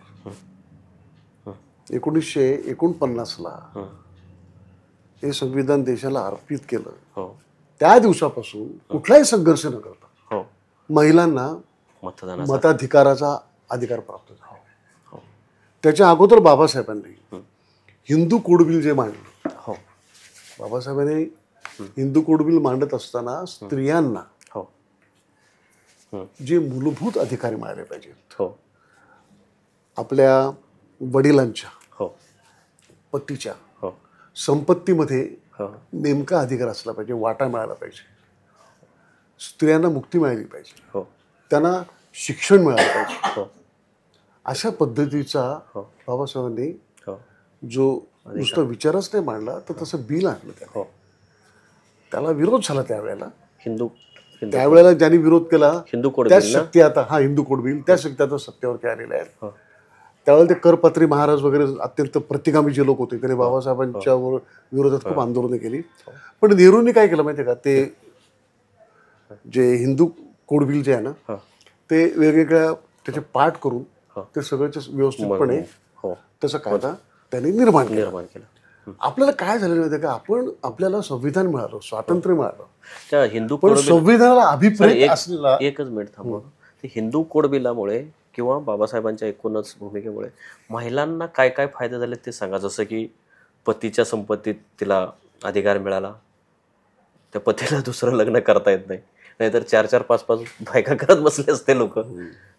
Speaker 1: 1949ला हे संविधान देशाला अर्पित केलं. त्या दिवसापासून कुठलाही संघर्ष न करता महिलांना मताधिकाराचा अधिकार प्राप्त झाला. त्याच्या अगोदर बाबासाहेबांनी हिंदू कोड बिल जे मांडलं, बाबासाहेबांनी हिंदू कोड बिल मांडत असताना स्त्रियांना जे मूलभूत अधिकार मिळाले पाहिजेत, आपल्या वडिलांच्या, पतीच्या संपत्तीमध्ये नेमका अधिकार असला पाहिजे, वाटा मिळाला पाहिजे, स्त्रियांना मुक्ती मिळाली पाहिजे, त्यांना शिक्षण मिळालं पाहिजे. अशा पद्धतीचा बाबासाहेबांनी जो नुसता विचारच नाही मांडला, तर तसं बिल आणलं. त्याला विरोध झाला त्यावेळेला. त्यावेळेला ज्यांनी विरोध केला त्या शक्ती आता हिंदू कोड बिल, त्या शक्ती आता सत्तेवरती आलेल्या आहेत. त्यावेळेला ते करपात्री महाराज वगैरे अत्यंत प्रतिगामी जे लोक होते, त्यांनी बाबासाहेबांच्या विरोधात खूप आंदोलनं केली. पण नेहरूंनी काय केलं माहिती आहे का, ते जे हिंदू कोड बिल जे आहे ना, ते वेगवेगळ्या त्याचे पाठ करून ते सगळं व्यवस्थितपणे त्याचा कायदा त्यांनी निर्माण केला. आपल्याला काय झालेलं माहिती आहे का, आपल्याला संविधान मिळालं, स्वातंत्र्य मिळालं,
Speaker 2: हिंदू
Speaker 1: पण संविधानाला अभिप्रेत असलेला.
Speaker 2: एकच मिनिट थांबव. हिंदू कोड बिलामुळे किंवा बाबासाहेबांच्या एकूणच भूमिकेमुळे महिलांना काय काय फायदे झाले ते सांगा. जसं की पतीच्या संपत्तीत तिला अधिकार मिळाला, त्या पतीला दुसरं लग्न करता येत नाही, नाहीतर 4-4, 5-5 बायका करत बसले असते लोक.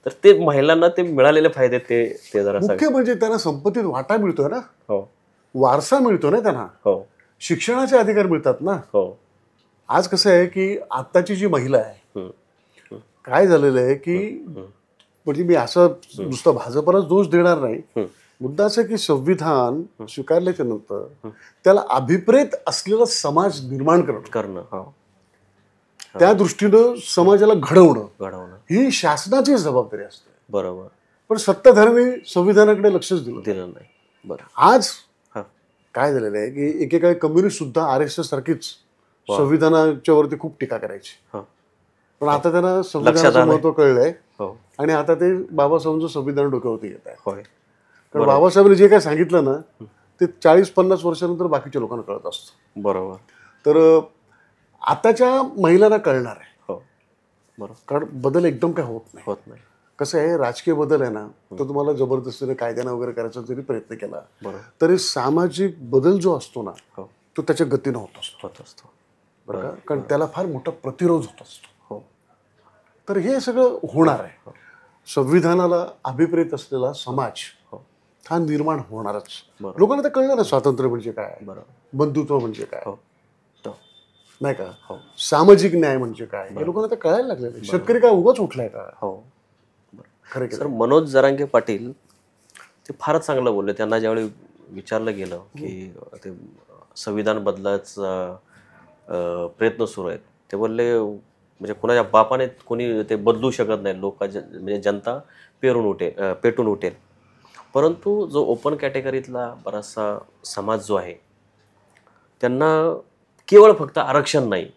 Speaker 2: तर ते महिलांना ते मिळालेले फायदे ते जरा
Speaker 1: मुख्य म्हणजे त्यांना संपत्तीत वाटा मिळतोय ना,
Speaker 2: हो,
Speaker 1: वारसा मिळतो ना त्यांना,
Speaker 2: हो,
Speaker 1: शिक्षणाचे अधिकार मिळतात ना.
Speaker 2: हो,
Speaker 1: आज कसं आहे की आत्ताची जी महिला आहे, काय झालेलं आहे की म्हणजे मी असं नुसतं भाजपलाच दोष देणार नाही, मुद्दा असं की संविधान स्वीकारल्याच्या नंतर त्याला अभिप्रेत असलेला समाज निर्माण
Speaker 2: करणं,
Speaker 1: त्या दृष्टीनं समाजाला घडवणं ही शासनाची जबाबदारी असते.
Speaker 2: बरोबर. पण
Speaker 1: सत्ताधाऱ्यांनी संविधानाकडे लक्षच दिलं
Speaker 2: नाही. बरं.
Speaker 1: आज काय झालेलं आहे की एकेकाळी कम्युनिस्ट सुद्धा RSS सारखीच संविधानाच्या वरती खूप टीका करायची, पण आता त्यांना संविधानाचं महत्व कळलंय आणि आता ते बाबासाहेबांचं संविधान डोक्यावरती घेत आहे. कारण बाबासाहेबांनी जे काय सांगितलं ना ते 40-50 वर्षानंतर बाकीच्या लोकांना कळत असतं.
Speaker 2: बरोबर.
Speaker 1: तर आताच्या महिलांना कळणार आहे.
Speaker 2: हो, बरोबर.
Speaker 1: कारण बदल एकदम काय होत नाही. कसं आहे, राजकीय बदल आहे ना, तर तुम्हाला जबरदस्तीने कायद्यानं वगैरे करायचा जरी प्रयत्न केला तरी सामाजिक बदल जो असतो ना तो त्याच्या गतीनं होत असतो. बरं का, कारण त्याला फार मोठा प्रतिरोध होत असतो. तर हे सगळं होणार आहे. संविधानाला अभिप्रेत असलेला समाज हा निर्माण होणारच. लोकांना तर कळलं ना स्वातंत्र्य म्हणजे काय, बंधुत्व म्हणजे काय, नाही का, सामाजिक न्याय म्हणजे काय, हे लोकांना तर कळायला लागलेलं. शेतकरी काय उगाच उठलाय का? खरं.
Speaker 2: सर, मनोज जरांगे पाटील ते फारच चांगलं बोलले. त्यांना ज्यावेळी विचारलं गेलं की ते संविधान बदलायचा प्रयत्न सुरू आहेत, ते बोलले म्हणजे कोणाच्या बापाने कोणी ते बदलू शकत नाही, म्हणजे जनता पेटून उठेल. परंतु जो ओपन कॅटेगरीतला बराचसा समाज जो आहे त्यांना केवळ फक्त आरक्षण नाही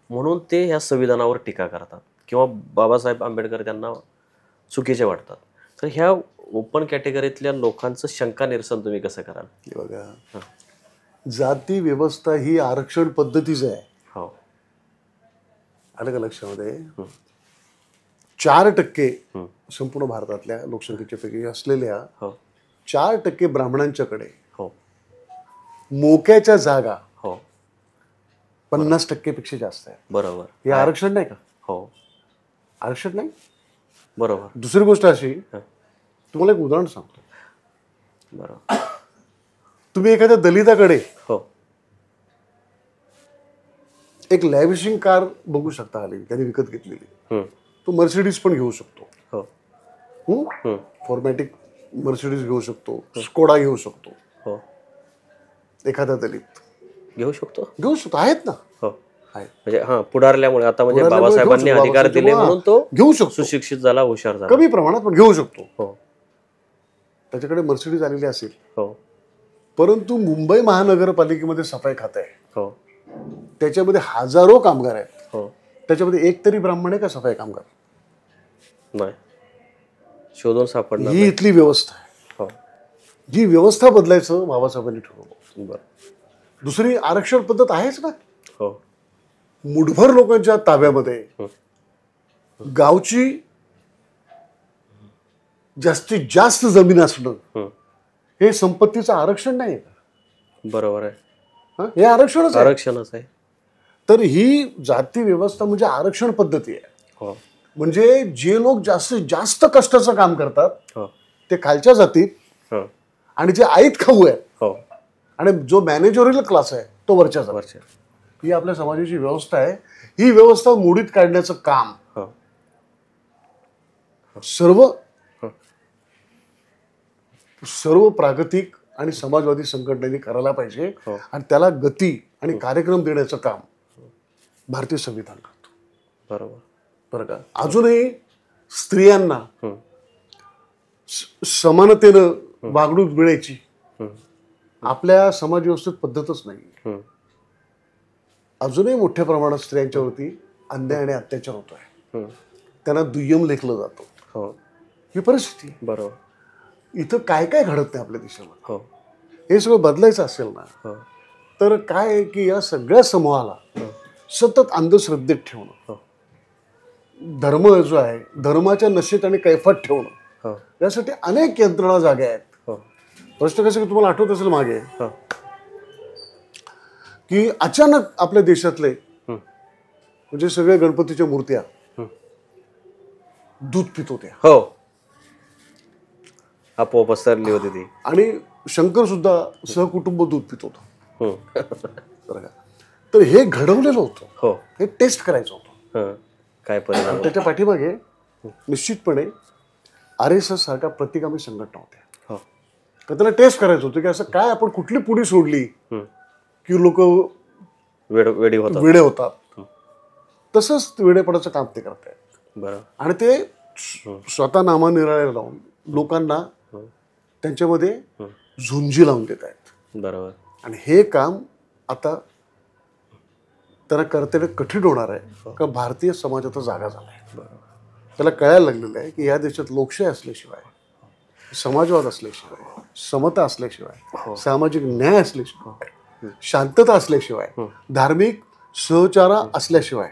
Speaker 2: म्हणून ते या संविधानावर टीका करतात किंवा बाबासाहेब आंबेडकर त्यांना चुकीचे वाटतात. तर ह्या ओपन कॅटेगरीतल्या लोकांचं शंका निरसन तुम्ही कसं कराल?
Speaker 1: बघा, जाती व्यवस्था ही आरक्षण पद्धतीच आहे.
Speaker 2: हो,
Speaker 1: आलं का लक्षामध्ये? 4% संपूर्ण भारतातल्या लोकसंख्येच्या पैकी असलेल्या 4% ब्राह्मणांच्याकडे मोक्याच्या जागा 50% पेक्षा जास्त आहे.
Speaker 2: बरोबर.
Speaker 1: हे आरक्षण नाही का?
Speaker 2: हो,
Speaker 1: आरक्षण नाही.
Speaker 2: बरोबर.
Speaker 1: दुसरी गोष्ट अशी, तुम्हाला एक उदाहरण सांगतो.
Speaker 2: बरोबर.
Speaker 1: तुम्ही एखाद्या दलिताकडे एक लॅव्हिशिंग कार बघू शकता, आली त्याने विकत घेतलेली. तो मर्सिडीज पण घेऊ शकतो, फॉर्मॅटिक मर्सिडीज घेऊ शकतो, स्कोडा घेऊ शकतो. एखादा दलित घेऊ शकतो. आहेत ना,
Speaker 2: म्हणजे पुढारल्यामुळे आता म्हणजे बाबासाहेबांनी अधिकार दिले म्हणून तो
Speaker 1: घेऊ शकतो.
Speaker 2: सुशिक्षित झाला, हुशार झाला,
Speaker 1: कमी प्रमाणात पण घेऊ शकतो. त्याच्याकडे मर्सिडीज आलेली असेल, परंतु मुंबई महानगरपालिकेमध्ये सफाई खातं आहे, त्याच्यामध्ये हजारो कामगार आहेत, त्याच्यामध्ये एक तरी ब्राह्मण आहे का सफाई कामगार?
Speaker 2: नाही, शोधून सापडणार.
Speaker 1: ही इथली व्यवस्था आहे. जी व्यवस्था बदलायचं बाबासाहेबांनी ठरवलं. दुसरी आरक्षण पद्धत आहेच ना. मुठभर लोकांच्या ताब्यामध्ये गावची जास्तीत जास्त जमीन असणं हे संपत्तीचं आरक्षण नाही का?
Speaker 2: बरोबर आहे.
Speaker 1: हे आरक्षणच
Speaker 2: आहे.
Speaker 1: तर ही जाती व्यवस्था म्हणजे आरक्षण पद्धती आहे. म्हणजे जे लोक जास्तीत जास्त कष्टाचं काम करतात ते खालच्या जातीत, आणि जे आईत खाऊ आहे आणि जो मॅनेजरियल क्लास आहे तो वरच्या जातीत. ही आपल्या समाजाची व्यवस्था आहे. ही व्यवस्था मोडीत काढण्याचं काम सर्व प्रागतिक आणि समाजवादी संघटनांनी करायला पाहिजे, आणि त्याला गती आणि कार्यक्रम देण्याचं काम भारतीय संविधान करतो.
Speaker 2: बरोबर.
Speaker 1: बरं का, अजूनही स्त्रियांना समानतेनं वागणूक मिळायची आपल्या समाज व्यवस्थेत पद्धतच नाही. अजूनही मोठ्या प्रमाणात स्त्रियांच्यावरती अन्याय आणि अत्याचार होतोय, त्यांना दुय्यम लेखलं जातं. ही परिस्थिती.
Speaker 2: बरोबर.
Speaker 1: इथं काय काय घडत नाही आपल्या देशाला. हे सगळं बदलायचं असेल ना तर काय आहे की या सगळ्या समूहाला सतत अंधश्रद्धेत ठेवणं, धर्म जो आहे धर्माच्या नशेत आणि कैफात ठेवणं, यासाठी अनेक यंत्रणा जाग्या आहेत. प्रश्न कसं की तुम्हाला आठवत असेल मागे की अचानक आपल्या देशातले म्हणजे सगळे गणपतीच्या मूर्त्या दूध पित होत्या.
Speaker 2: हो, आपोआप पसरली होती ती.
Speaker 1: आणि शंकर सुद्धा सहकुटुंब दूध पित होतो. बरं का. तर हे घडवलेलं होतं.
Speaker 2: हो,
Speaker 1: हे टेस्ट करायचं होतं.
Speaker 2: काय परिणाम.
Speaker 1: त्याच्या पाठीमागे निश्चितपणे RSS सारख्या प्रतिगामी संघटना होत्या. तर त्याला टेस्ट करायचं होतं की असं काय आपण कुठली पुडी सोडली की लोक वेडे होतात. तसंच वेडेपणाचं काम ते करतायत.
Speaker 2: बरोबर.
Speaker 1: आणि ते स्वतः नामानिराळे लावून लोकांना त्यांच्यामध्ये झुंजी लावून देत आहेत.
Speaker 2: बरोबर.
Speaker 1: आणि हे काम आता त्यांना कर्तव्य कठीण होणार आहे का भारतीय समाज आता जागा झाला आहे. त्याला कळायला लागलेलं आहे की या देशात लोकशाही असल्याशिवाय, समाजवाद असल्याशिवाय, समता असल्याशिवाय, सामाजिक न्याय असल्याशिवाय, शांतता असल्याशिवाय, धार्मिक सहचारा असल्याशिवाय,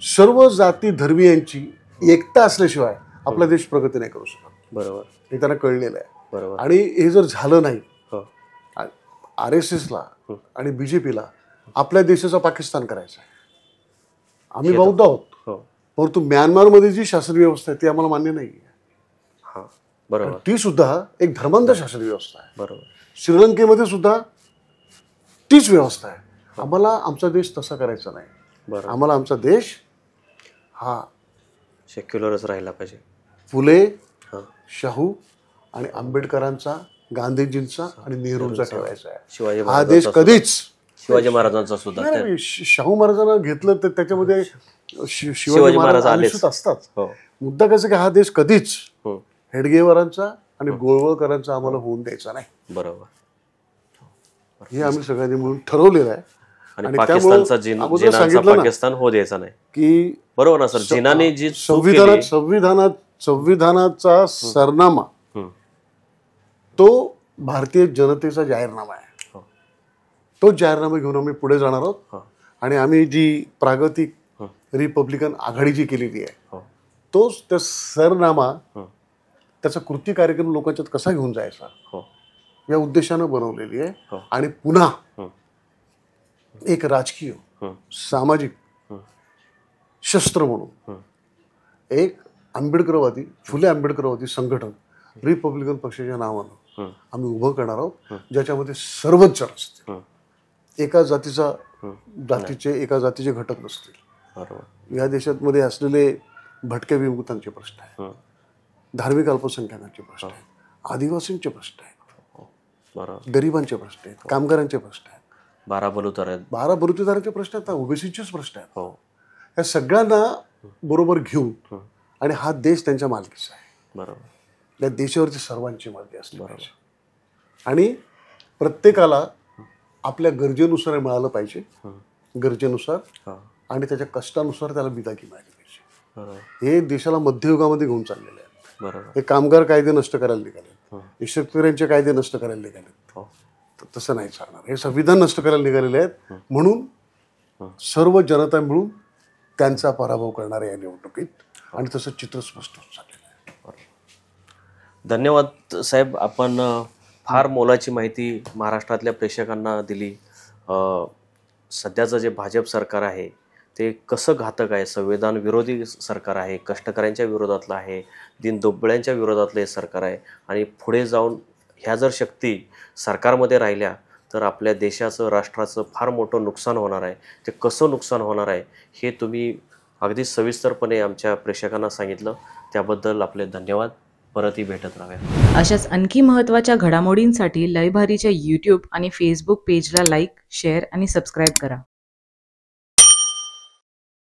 Speaker 1: सर्व जाती धर्मीयांची एकता असल्याशिवाय आपला देश प्रगती नाही करू शकत.
Speaker 2: बरोबर.
Speaker 1: हे त्यांना कळलेलं आहे.
Speaker 2: बरोबर.
Speaker 1: आणि हे जर झालं नाही, RSSला आणि BJPला आपल्या देशाचा पाकिस्तान करायचा आहे. आम्ही बौद्ध आहोत, परंतु म्यानमारमध्ये जी शासन व्यवस्था आहे ती आम्हाला मान्य नाही आहे.
Speaker 2: बरोबर.
Speaker 1: ती सुद्धा एक धर्मांध शासन व्यवस्था आहे.
Speaker 2: बरोबर.
Speaker 1: श्रीलंकेमध्ये सुद्धा तीच व्यवस्था आहे. आम्हाला आमचा देश तसा करायचा नाही. आम्हाला आमचा देश हा
Speaker 2: सेक्युलरच राहिला पाहिजे.
Speaker 1: फुले, शाहू आणि आंबेडकरांचा, गांधीजींचा आणि नेहरूंचा ठेवायचा आहे. हा देश कधीच
Speaker 2: शिवाजी महाराजांचा सुद्धा.
Speaker 1: शाहू महाराजांना घेतलं तर त्याच्यामध्ये शिवाजी महाराज आलेच असतात. मुद्दा कसं की हा देश कधीच हेडगेवारांचा आणि गोळवळकरांचा आम्हाला होऊन द्यायचा नाही.
Speaker 2: बरोबर.
Speaker 1: हे आम्ही सगळ्यांनी म्हणून ठरवलेलं आहे.
Speaker 2: आणि पाकिस्तानचा जिनाचा पाकिस्तान हो द्यायचा नाही.
Speaker 1: की
Speaker 2: बरोबर ना सर. जिनाने जी
Speaker 1: संविधानाचा सरनामा तो भारतीय जनतेचा जाहीरनामा आहे. तो जाहीरनामा घेऊन आम्ही पुढे जाणार आहोत. आणि आम्ही जी प्रागतिक रिपब्लिकन आघाडी जी केलेली आहे तोच त्या सरनामा, त्याचा कृती कार्यक्रम लोकांच्यात कसा घेऊन जायचा या उद्देशानं बनवलेली आहे. आणि पुन्हा एक राजकीय, सामाजिक शस्त्र म्हणून एक आंबेडकरवादी, फुले आंबेडकरवादी संघटन रिपब्लिकन पक्षाच्या नावानं आम्ही उभं करणार आहोत, ज्याच्यामध्ये सर्वच जण असतील. एका जातीचे घटक नसतील. या देशात असलेले भटक्या विमुक्तांचे प्रश्न आहेत, धार्मिक अल्पसंख्याकांचे प्रश्न आहेत, आदिवासींचे प्रश्न आहेत, गरिबांचे प्रश्न आहेत, कामगारांचे प्रश्न आहेत, 12 बलुतेदारांचे प्रश्न आहेत, ओबीसीचेच प्रश्न आहेत. या सगळ्यांना बरोबर घेऊन आणि हा देश त्यांच्या मालकीचा आहे. बरोबर. या देशावरची सर्वांची मालकी असली पाहिजे. आणि प्रत्येकाला आपल्या गरजेनुसार मिळालं पाहिजे, गरजेनुसार आणि त्याच्या कष्टानुसार त्याला बिदाकी मिळाली पाहिजे. हे देशाला मध्ययुगामध्ये घेऊन चाललेले आहेत. हे कामगार कायदे नष्ट करायला निघाले, हे शेतकऱ्यांचे कायदे नष्ट करायला निघाले. तसं नाही चालणार. हे संविधान नष्ट करायला निघालेले आहेत. म्हणून सर्व जनता मिळून त्यांचा पराभव करणार आहे या निवडणुकीत. आणि तसं चित्र स्पष्ट होत चाललेलं आहे.
Speaker 2: धन्यवाद साहेब. आपण फार मोलाची माहिती महाराष्ट्रातल्या प्रेक्षकांना दिली. सध्याचं जे भाजप सरकार आहे ते कसं घातक आहे, संविधान विरोधी सरकार आहे, कष्टकऱ्यांच्या विरोधातलं आहे, दीनदुबळ्यांच्या विरोधातलं हे सरकार आहे. आणि पुढे जाऊन ह्या जर शक्ती सरकारमध्ये राहिल्या तर आपल्या देशाचं, राष्ट्राचं फार मोठं नुकसान होणार आहे. ते कसं नुकसान होणार आहे हे तुम्ही अगदी सविस्तरपणे आमच्या प्रेक्षकांना सांगितलं. त्याबद्दल आपले धन्यवाद. परतही भेटत राहूया.
Speaker 3: अशाच आणखी महत्त्वाच्या घडामोडींसाठी लयभारीच्या YouTube आणि Facebook पेजला लाईक, शेअर आणि सबस्क्राईब करा.